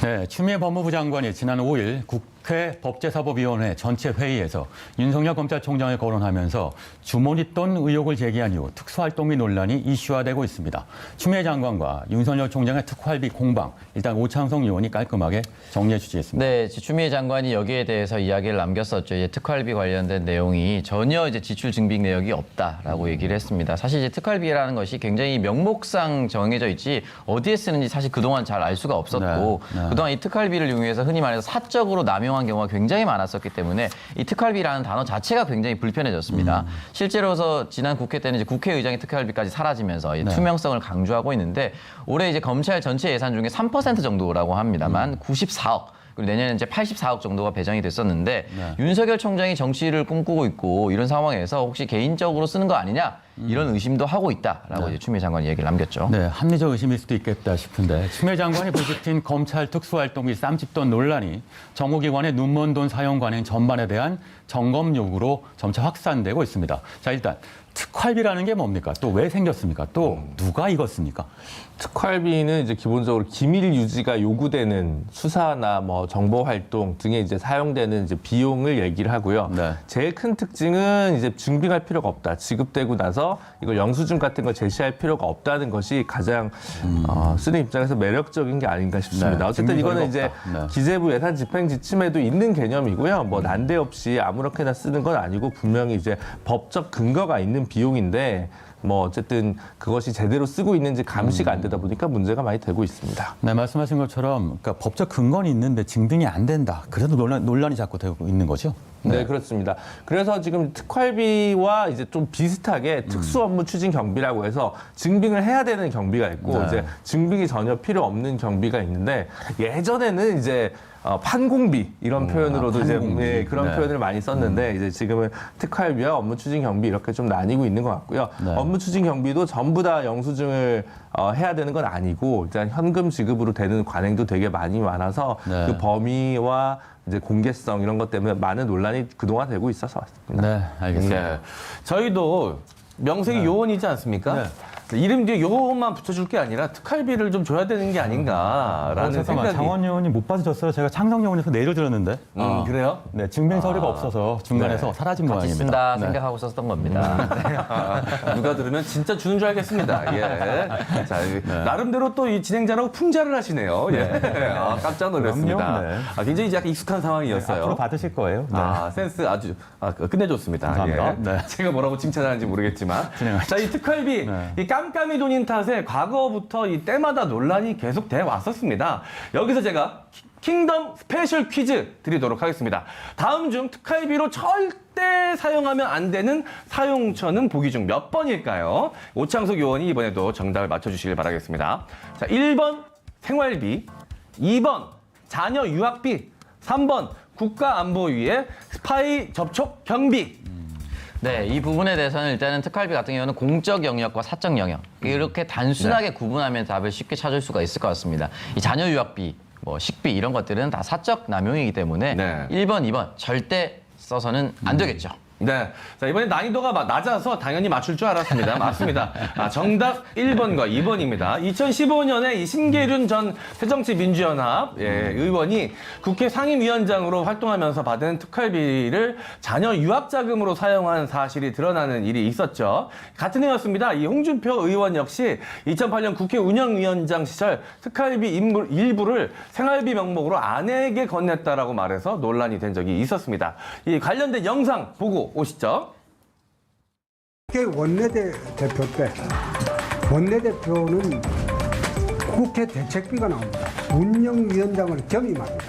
네, 추미애 법무부 장관이 지난 5일 국회 법제사법위원회 전체 회의에서 윤석열 검찰총장을 거론하면서 주머니돈 의혹을 제기한 이후 특수활동비 논란이 이슈화되고 있습니다. 추미애 장관과 윤석열 총장의 특활비 공방, 일단 오창석 의원이 깔끔하게 정리해 주시겠습니다. 네, 추미애 장관이 여기에 대해서 이야기를 남겼었죠. 이제 특활비 관련된 내용이 전혀 이제 지출 증빙 내역이 없다라고 얘기를 했습니다. 사실 이제 특활비라는 것이 굉장히 명목상 정해져 있지 어디에 쓰는지 사실 그동안 잘 알 수가 없었고 그동안 이 특활비를 이용해서 흔히 말해서 사적으로 남용한 경우가 굉장히 많았었기 때문에 이 특활비라는 단어 자체가 굉장히 불편해졌습니다. 실제로서 지난 국회 때는 이제 국회의장의 특활비까지 사라지면서 이 투명성을 강조하고 있는데 올해 이제 검찰 전체 예산 중에 3% 정도라고 합니다만 94억. 그리고 내년에 이제 84억 정도가 배정이 됐었는데 윤석열 총장이 정치를 꿈꾸고 있고 이런 상황에서 혹시 개인적으로 쓰는 거 아니냐 이런 의심도 하고 있다라고 이제 추미애 장관이 얘기를 남겼죠. 네, 합리적 의심일 수도 있겠다 싶은데 추미애 장관이 불붙인 검찰 특수활동비 쌈짓돈 논란이 정부기관의 눈먼 돈 사용 관행 전반에 대한 점검 요구로 점차 확산되고 있습니다. 자, 일단 특활비라는 게 뭡니까? 또 왜 생겼습니까? 또 누가 이겼습니까? 특활비는 이제 기본적으로 기밀 유지가 요구되는 수사나 뭐 정보 활동 등에 이제 사용되는 이제 비용을 얘기를 하고요. 네. 제일 큰 특징은 이제 증빙할 필요가 없다. 지급되고 나서 이걸 영수증 같은 걸 제시할 필요가 없다는 것이 가장 쓰는 입장에서 매력적인 게 아닌가 싶습니다. 네, 어쨌든 증빙 이거는 서류가 이제 없다. 네. 기재부 예산 집행 지침에도 있는 개념이고요. 뭐 난데없이 아무렇게나 쓰는 건 아니고 분명히 이제 법적 근거가 있는 비용인데 뭐 어쨌든 그것이 제대로 쓰고 있는지 감시가 안 되다 보니까 문제가 많이 되고 있습니다. 네, 말씀하신 것처럼 그러니까 법적 근거는 있는데 증빙이 안 된다. 그래도 논란이 자꾸 되고 있는 거죠. 네, 그렇습니다. 그래서 지금 특활비와 이제 좀 비슷하게 특수 업무 추진 경비라고 해서 증빙을 해야 되는 경비가 있고 이제 증빙이 전혀 필요 없는 경비가 있는데 예전에는 이제 판공비 이런 표현으로도 판공비. 이제 그런 네. 표현을 많이 썼는데 이제 지금은 특활비와 업무 추진 경비 이렇게 좀 나뉘고 있는 것 같고요. 네. 업무 추진 경비도 전부 다 영수증을 해야 되는 건 아니고 일단 현금 지급으로 되는 관행도 되게 많이 많아서 네. 그 범위와 이제 공개성 이런 것 때문에 많은 논란이 그동안 되고 있어서 왔습니다. 네, 알겠습니다. 네. 저희도 명색이 요원이지 않습니까? 네. 이름 뒤에 요원만 붙여줄 게 아니라 특활비를 좀 줘야 되는 게 아닌가라는 잠깐만, 생각이. 장원 의원이 못 받으셨어요? 제가 창성 의원에서 내일 들었는데. 그래요? 네, 증빙 서류가 없어서 중간에서 사라진 같이 모양입니다. 쓴다 네. 생각하고 썼던 겁니다. 누가 들으면 진짜 주는 줄 알겠습니다. 예. 자, 나름대로 또 이 진행자라고 풍자를 하시네요. 예. 깜짝 놀랐습니다. 그럼요, 네. 굉장히 약간 익숙한 상황이었어요. 앞으로 받으실 거예요. 네. 센스 아주 끝내줬습니다. 감사합니다. 예. 네. 제가 뭐라고 칭찬하는지 모르겠지만. 진행하시죠. 자, 이 특활비, 네. 이 깜깜이 돈인 탓에 과거부터 이 때마다 논란이 계속 돼 왔었습니다. 여기서 제가 킹덤 스페셜 퀴즈 드리도록 하겠습니다. 다음 중 특활비로 절대 사용하면 안 되는 사용처는 보기 중 몇 번일까요? 오창석 의원이 이번에도 정답을 맞춰주시길 바라겠습니다. 자, 1번 생활비, 2번 자녀 유학비, 3번 국가안보위의 스파이 접촉 경비. 네, 이 부분에 대해서는 일단은 특활비 같은 경우는 공적 영역과 사적 영역 이렇게 단순하게 구분하면 답을 쉽게 찾을 수가 있을 것 같습니다. 이 자녀 유학비, 뭐 식비 이런 것들은 다 사적 남용이기 때문에 네. 1번, 2번 절대 써서는 안 되겠죠. 네. 자, 이번에 난이도가 낮아서 당연히 맞출 줄 알았습니다. 맞습니다. 정답 1번과 2번입니다. 2015년에 이 신계륜 전 새정치민주연합 의원이 국회 상임위원장으로 활동하면서 받은 특활비를 자녀 유학자금으로 사용한 사실이 드러나는 일이 있었죠. 같은 해였습니다. 이 홍준표 의원 역시 2008년 국회 운영위원장 시절 특활비 일부를 생활비 명목으로 아내에게 건넸다라고 말해서 논란이 된 적이 있었습니다. 이 관련된 영상 보고 오시죠. 국회 원내대 대표 때 원내대표는 국회 대책비가 나옵니다. 운영위원장을 겸임합니다.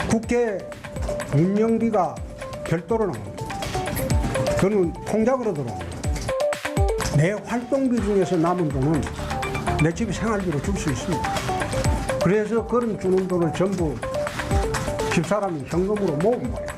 국회 운영비가 별도로 나옵니다. 그는 통장으로 들어옵니다. 내 활동비 중에서 남은 돈은 내 집에 생활비로 줄 수 있습니다. 그래서 그런 주는 돈을 전부 집사람이 현금으로 모은 거예요.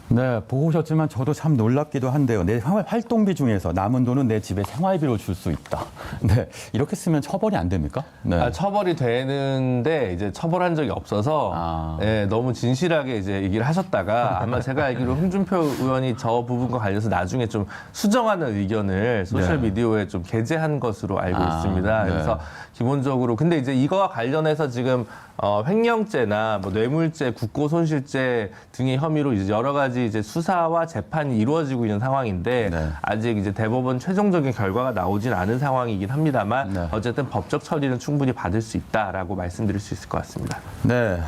네, 보고 오셨지만 저도 참 놀랍기도 한데요. 내 활동비 중에서 남은 돈은 내 집에 생활비로 줄 수 있다. 네, 이렇게 쓰면 처벌이 안 됩니까? 네. 처벌이 되는데 이제 처벌한 적이 없어서 너무 진실하게 이제 얘기를 하셨다가 아마 제가 알기로 홍준표 의원이 저 부분과 관련해서 나중에 좀 수정하는 의견을 소셜 미디어에 좀 게재한 것으로 알고 있습니다. 네. 그래서 기본적으로 근데 이제 이거와 관련해서 지금 횡령죄나 뭐 뇌물죄, 국고손실죄 등의 혐의로 이제 여러 가지 이제 수사와 재판이 이루어지고 있는 상황인데 아직 이제 대법원 최종적인 결과가 나오진 않은 상황이긴 합니다만 어쨌든 법적 처리는 충분히 받을 수 있다라고 말씀드릴 수 있을 것 같습니다. 네,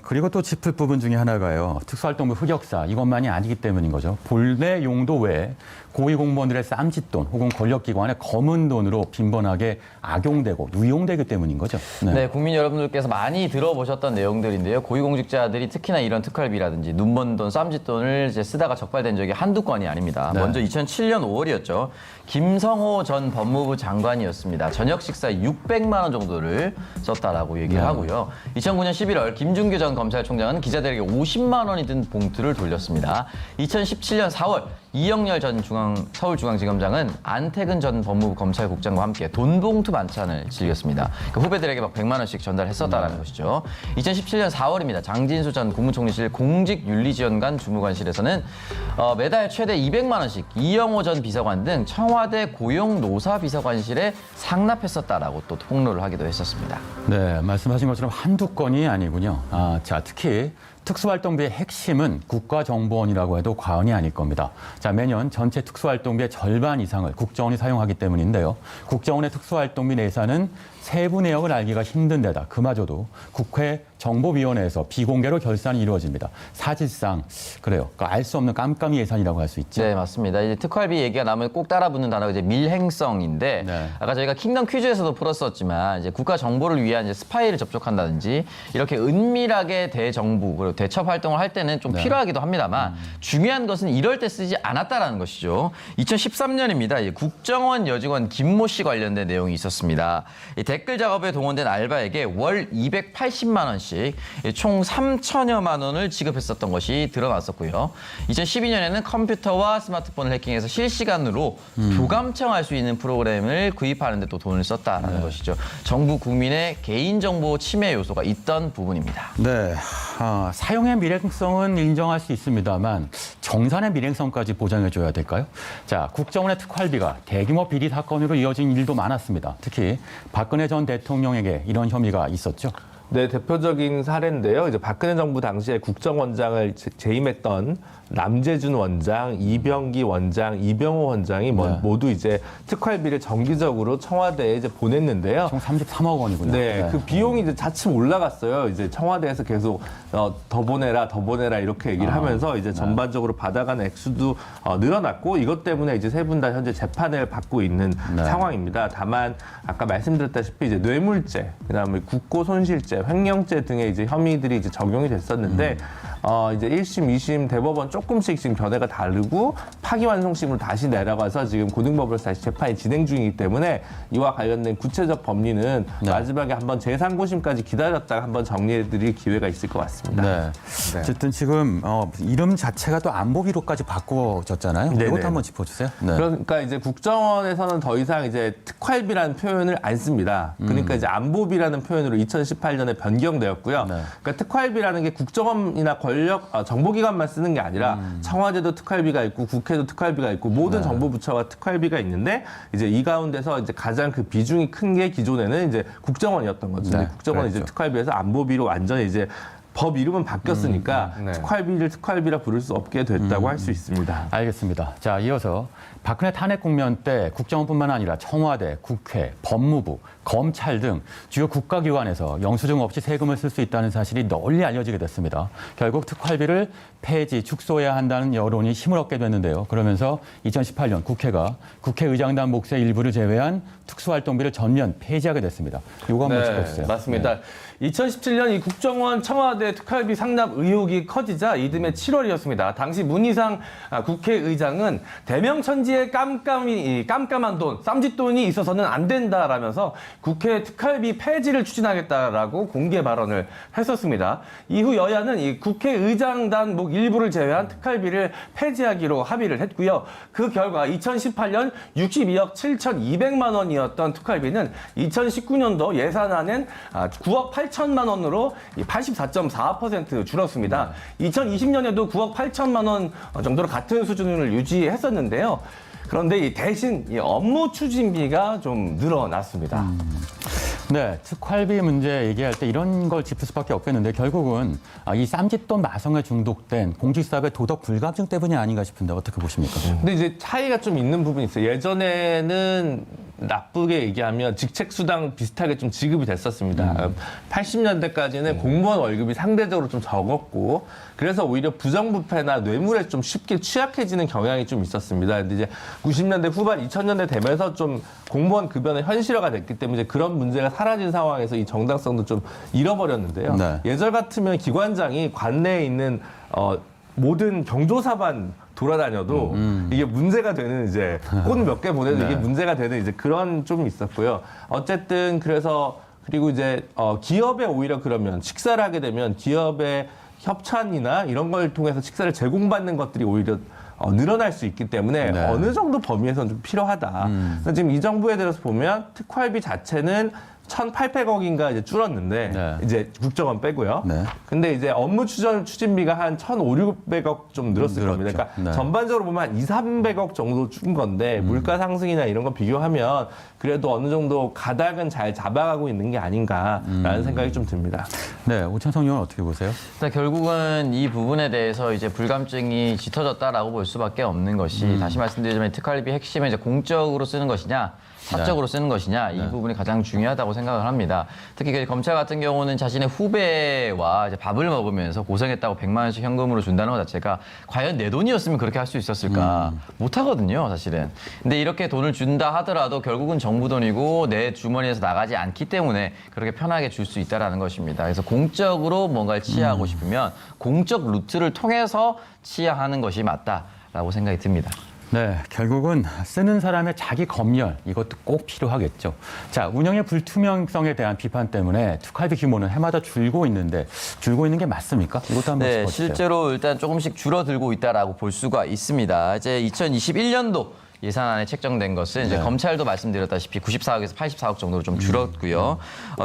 그리고 또 짚을 부분 중에 하나가요. 특수활동비 흑역사 이것만이 아니기 때문인 거죠. 본래 용도 외에 고위공무원들의 쌈짓돈 혹은 권력기관의 검은 돈으로 빈번하게 악용되고 유용되기 때문인 거죠. 네, 국민 여러분들께서 많이 들어보셨던 내용들인데요. 고위공직자들이 특히나 이런 특활비라든지 눈먼 돈, 쌈짓돈을 이제 쓰다가 적발된 적이 한두 건이 아닙니다. 먼저 2007년 5월이었죠. 김성호 전 법무부 장관이었습니다. 저녁 식사 600만 원 정도를 썼다라고 얘기를 하고요. 2009년 11월 김준규 전 검찰총장은 기자들에게 50만 원이 든 봉투를 돌렸습니다. 2017년 4월 이영렬 전 서울중앙지검장은 안태근 전 법무부 검찰국장과 함께 돈봉투 만찬을 즐겼습니다. 그러니까 후배들에게 막 100만 원씩 전달했었다라는 것이죠. 2017년 4월입니다. 장진수 전 국무총리실 공직윤리지원관 주무관실에서는 매달 최대 200만 원씩 이영호 전 비서관 등 청와대 고용노사비서관실에 상납했었다라고 또 폭로를 하기도 했었습니다. 네, 말씀하신 것처럼 한두 건이 아니군요. 자, 특히 특수활동비의 핵심은 국가정보원이라고 해도 과언이 아닐 겁니다. 자, 매년 전체 특수활동비의 절반 이상을 국정원이 사용하기 때문인데요. 국정원의 특수활동비 내산은 세부 내역을 알기가 힘든 데다 그마저도 국회 정보위원회에서 비공개로 결산이 이루어집니다. 사실상 그래요. 알 수 없는 깜깜이 예산이라고 할 수 있죠. 네, 맞습니다. 이제 특활비 얘기가 나오면 꼭 따라붙는 단어가 이제 밀행성인데 아까 저희가 킹덤 퀴즈에서도 풀었었지만 이제 국가 정보를 위한 이제 스파이를 접촉한다든지 이렇게 은밀하게 대정부 그리고 대첩 활동을 할 때는 좀 필요하기도 합니다만 중요한 것은 이럴 때 쓰지 않았다라는 것이죠. 2013년입니다. 국정원 여직원 김모 씨 관련된 내용이 있었습니다. 댓글 작업에 동원된 알바에게 월 280만 원씩 총 3천여만 원을 지급했었던 것이 드러났었고요. 2012년에는 컴퓨터와 스마트폰을 해킹해서 실시간으로 교감청할 수 있는 프로그램을 구입하는 데 또 돈을 썼다는 것이죠. 정부 국민의 개인정보 침해 요소가 있던 부분입니다. 네, 사용의 밀행성은 인정할 수 있습니다만 정산의 밀행성까지 보장해줘야 될까요? 자, 국정원의 특활비가 대규모 비리 사건으로 이어진 일도 많았습니다. 특히 박근혜 전 대통령에게 이런 혐의가 있었죠. 네, 대표적인 사례인데요. 이제 박근혜 정부 당시에 국정원장을 재임했던 남재준 원장, 이병기 원장, 이병호 원장이 모두 이제 특활비를 정기적으로 청와대에 이제 보냈는데요. 총 33억 원이군요. 네, 그 비용이 이제 차츰 올라갔어요. 이제 청와대에서 계속 더 보내라 이렇게 얘기를 하면서 이제 전반적으로 받아가는 액수도 늘어났고 이것 때문에 이제 세 분 다 현재 재판을 받고 있는 상황입니다. 다만 아까 말씀드렸다시피 이제 뇌물죄, 그다음에 국고손실죄, 횡령죄 등의 이제 혐의들이 이제 적용이 됐었는데 이제 1심, 2심 대법원 조금씩 지금 견해가 다르고 파기환송심으로 다시 내려가서 지금 고등법원에서 다시 재판이 진행 중이기 때문에 이와 관련된 구체적 법리는 마지막에 한번 제3고심까지 기다렸다가 한번 정리해드릴 기회가 있을 것 같습니다. 네. 어쨌든 지금 이름 자체가 또 안보기로까지 바꾸어졌잖아요. 이것도 한번 짚어주세요. 네. 그러니까 이제 국정원에서는 더 이상 이제 특활비라는 표현을 안 씁니다. 그러니까 이제 안보비라는 표현으로 2018년에 변경되었고요. 그러니까 특활비라는 게 국정원이나 정보기관만 쓰는 게 아니라 청와대도 특활비가 있고 국회도 특활비가 있고 모든 정부 부처가 특활비가 있는데 이제 이 가운데서 이제 가장 그 비중이 큰 게 기존에는 이제 국정원이었던 거죠. 네, 국정원이 이제 그렇죠. 특활비에서 안보비로 완전히 이제 법 이름은 바뀌었으니까 네. 특활비를 특활비라 부를 수 없게 됐다고 할 수 있습니다. 알겠습니다. 자, 이어서 박근혜 탄핵 국면 때 국정원뿐만 아니라 청와대, 국회, 법무부, 검찰 등 주요 국가기관에서 영수증 없이 세금을 쓸 수 있다는 사실이 널리 알려지게 됐습니다. 결국 특활비를 폐지, 축소해야 한다는 여론이 힘을 얻게 됐는데요. 그러면서 2018년 국회가 국회의장단 몫의 일부를 제외한 특수활동비를 전면 폐지하게 됐습니다. 이거 한번 짚어주세요. 맞습니다. 2017년 이 국정원 청와대 특활비 상납 의혹이 커지자 이듬해 7월이었습니다. 당시 문희상 국회의장은 대명천지의 깜깜한 돈, 쌈짓돈이 있어서는 안 된다라면서 국회 특활비 폐지를 추진하겠다라고 공개 발언을 했었습니다. 이후 여야는 이 국회의장단 목 일부를 제외한 특활비를 폐지하기로 합의를 했고요. 그 결과 2018년 62억 7,200만 원이었던 특활비는 2019년도 예산안엔 9억 8천만 원으로 84.4% 줄었습니다. 2020년에도 9억 8천만 원 정도로 같은 수준을 유지했었는데요. 그런데 이 대신 이 업무 추진비가 좀 늘어났습니다. 네, 특활비 문제 얘기할 때 이런 걸 짚을 수밖에 없겠는데 결국은 이 쌈짓돈 마성에 중독된 공직사업의 도덕 불감증 때문이 아닌가 싶은데 어떻게 보십니까? 근데 이제 차이가 좀 있는 부분이 있어요. 예전에는 나쁘게 얘기하면 직책수당 비슷하게 좀 지급이 됐었습니다. 80년대까지는 공무원 월급이 상대적으로 좀 적었고 그래서 오히려 부정부패나 뇌물에 좀 쉽게 취약해지는 경향이 좀 있었습니다. 근데 이제 90년대 후반 2000년대 되면서 좀 공무원 급여는 현실화가 됐기 때문에 그런 문제가 사라진 상황에서 이 정당성도 좀 잃어버렸는데요. 네. 예절 같으면 기관장이 관내에 있는 모든 경조사반 돌아다녀도 이게 문제가 되는 이제 꽃 몇 개 보내도 이게 문제가 되는 이제 그런 좀 있었고요. 어쨌든 그래서 그리고 이제 기업에 오히려 그러면 식사를 하게 되면 기업의 협찬이나 이런 걸 통해서 식사를 제공받는 것들이 오히려 늘어날 수 있기 때문에 네. 어느 정도 범위에서는 좀 필요하다. 그래서 지금 이 정부에 들어서 보면 특활비 자체는 1,800억인가 이제 줄었는데 네. 이제 국정원 빼고요. 네. 근데 이제 업무 추진비가 한 1,500~600억 좀 늘었을 겁니다. 늘었죠. 그러니까 네. 전반적으로 보면 한 200~300억 정도 준 건데 물가 상승이나 이런 거 비교하면 그래도 어느 정도 가닥은 잘 잡아가고 있는 게 아닌가라는 생각이 좀 듭니다. 네, 오창석 의원 어떻게 보세요? 일단 결국은 이 부분에 대해서 이제 불감증이 짙어졌다라고 볼 수밖에 없는 것이 다시 말씀드리자면 특활비 핵심은 이제 공적으로 쓰는 것이냐 사적으로 쓰는 것이냐 이 부분이 가장 중요하다고 생각을 합니다. 특히 그 검찰 같은 경우는 자신의 후배와 이제 밥을 먹으면서 고생했다고 100만 원씩 현금으로 준다는 것 자체가 과연 내 돈이었으면 그렇게 할 수 있었을까? 못 하거든요, 사실은. 근데 이렇게 돈을 준다 하더라도 결국은 정부 돈이고 내 주머니에서 나가지 않기 때문에 그렇게 편하게 줄 수 있다라는 것입니다. 그래서 공적으로 뭔가를 치하하고 싶으면 공적 루트를 통해서 치하하는 것이 맞다라고 생각이 듭니다. 네, 결국은 쓰는 사람의 자기 검열 이것도 꼭 필요하겠죠. 자, 운영의 불투명성에 대한 비판 때문에 특활비 규모는 해마다 줄고 있는데 줄고 있는 게 맞습니까? 이것도 한번 네, 짚어주세요. 실제로 일단 조금씩 줄어들고 있다라고 볼 수가 있습니다. 이제 2021년도 예산안에 책정된 것은 이제 검찰도 말씀드렸다시피 94억에서 84억 정도로 좀 줄었고요.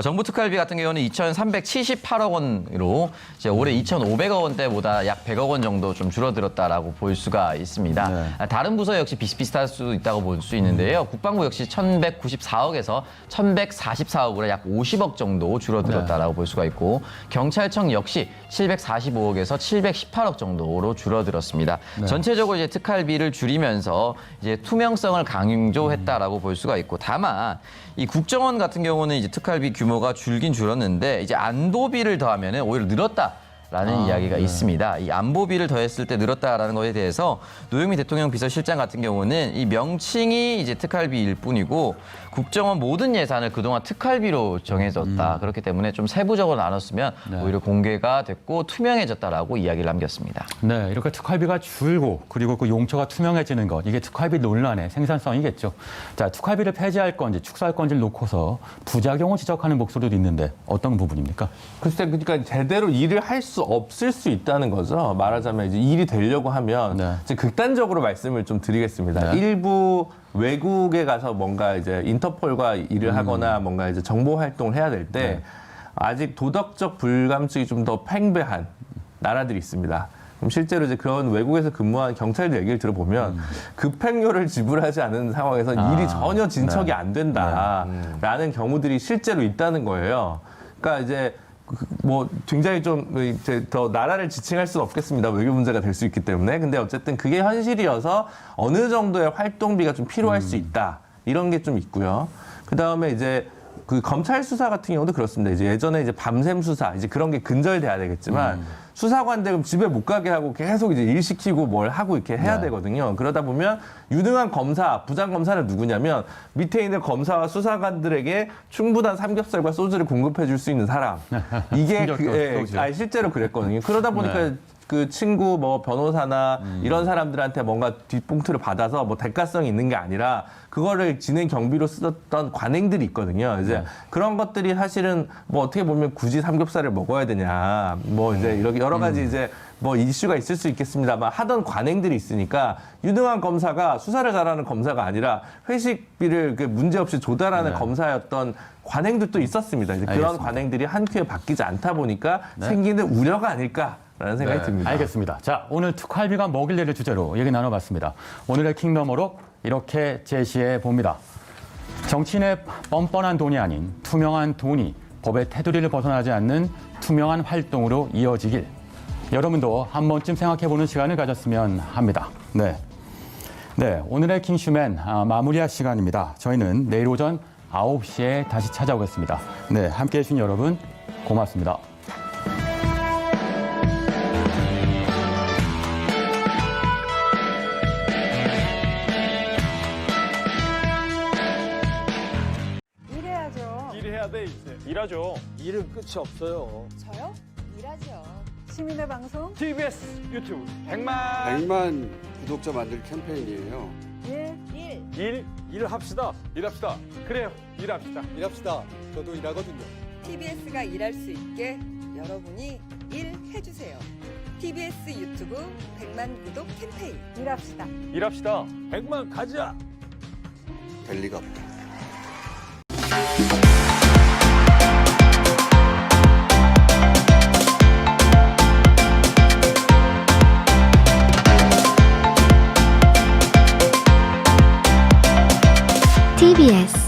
정부 특활비 같은 경우는 2,378억 원으로 이제 올해 2,500억 원대보다 약 100억 원 정도 좀 줄어들었다라고 볼 수가 있습니다. 네. 다른 부서 역시 비슷비슷할 수 있다고 볼 수 있는데요. 국방부 역시 1,194억에서 1,144억으로 약 50억 정도 줄어들었다라고 볼 수가 있고 경찰청 역시 745억에서 718억 정도로 줄어들었습니다. 전체적으로 이제 특활비를 줄이면서 이제 투명성을 강조했다라고 볼 수가 있고 다만 이 국정원 같은 경우는 이제 특활비 규모가 줄긴 줄었는데 이제 안보비를 더하면은 오히려 늘었다. 라는 이야기가 있습니다. 이 안보비를 더했을 때 늘었다라는 것에 대해서 노영민 대통령 비서실장 같은 경우는 이 명칭이 이제 특활비일 뿐이고 국정원 모든 예산을 그동안 특활비로 정해졌다. 그렇기 때문에 좀 세부적으로 나눴으면 오히려 공개가 됐고 투명해졌다라고 이야기를 남겼습니다. 네, 이렇게 특활비가 줄고 그리고 그 용처가 투명해지는 것 이게 특활비 논란의 생산성이겠죠. 자, 특활비를 폐지할 건지 축소할 건지를 놓고서 부작용을 지적하는 목소리도 있는데 어떤 부분입니까? 글쎄, 그러니까 제대로 일을 할 수 없을 수 있다는 거죠. 말하자면 이제 일이 되려고 하면 네. 이제 극단적으로 말씀을 좀 드리겠습니다. 네. 일부 외국에 가서 뭔가 이제 인터폴과 일을 하거나 뭔가 이제 정보 활동을 해야 될 때 아직 도덕적 불감증이 좀 더 팽배한 나라들이 있습니다. 그럼 실제로 이제 그런 외국에서 근무한 경찰들 얘기를 들어보면 급행료를 지불하지 않은 상황에서 일이 전혀 진척이 안 된다라는 경우들이 실제로 있다는 거예요. 그러니까 이제 뭐 굉장히 좀 이제 더 나라를 지칭할 수는 없겠습니다. 외교 문제가 될 수 있기 때문에. 근데 어쨌든 그게 현실이어서 어느 정도의 활동비가 좀 필요할 수 있다. 이런 게 좀 있고요. 그 다음에 이제 그 검찰 수사 같은 경우도 그렇습니다. 이제 예전에 이제 밤샘 수사 이제 그런 게 근절돼야 되겠지만 수사관들 그럼 집에 못 가게 하고 계속 이제 일 시키고 뭘 하고 이렇게 해야 되거든요. 그러다 보면 유능한 검사, 부장 검사는 누구냐면 밑에 있는 검사와 수사관들에게 충분한 삼겹살과 소주를 공급해 줄 수 있는 사람. 이게 실제로 그랬거든요. 그러다 보니까 그 친구 뭐 변호사나 이런 사람들한테 뭔가 뒷봉투를 받아서 뭐 대가성이 있는 게 아니라 그거를 진행 경비로 쓰던 관행들이 있거든요. 이제 그런 것들이 사실은 뭐 어떻게 보면 굳이 삼겹살을 먹어야 되냐 뭐 이제 이렇게 여러 가지 이제 뭐 이슈가 있을 수 있겠습니다만 하던 관행들이 있으니까 유능한 검사가 수사를 잘하는 검사가 아니라 회식비를 문제 없이 조달하는 검사였던 관행들도 있었습니다. 이제 그런 관행들이 한 큐에 바뀌지 않다 보니까 생기는 우려가 아닐까라는 생각이 듭니다. 알겠습니다. 자, 오늘 특활비가 뭐길래를 주제로 얘기 나눠봤습니다. 오늘의 킹덤으로 이렇게 제시해 봅니다. 정치인의 뻔뻔한 돈이 아닌 투명한 돈이 법의 테두리를 벗어나지 않는 투명한 활동으로 이어지길 여러분도 한 번쯤 생각해보는 시간을 가졌으면 합니다. 네, 오늘의 킹슈맨 마무리할 시간입니다. 저희는 내일 오전 9시에 다시 찾아오겠습니다. 네, 함께해 주신 여러분 고맙습니다. 일해야 돼 이제. 일하죠. 일은 끝이 없어요. 저요? 일하죠. 시민의 방송 TBS 유튜브 100만 구독자 만들 캠페인이에요. 일합시다. 일합시다. 그래요. 일합시다. 저도 일하거든요. TBS가 일할 수 있게 여러분이 일해주세요. TBS 유튜브 100만 구독 캠페인 일합시다. 100만 가자. 될 리가 없다. TBS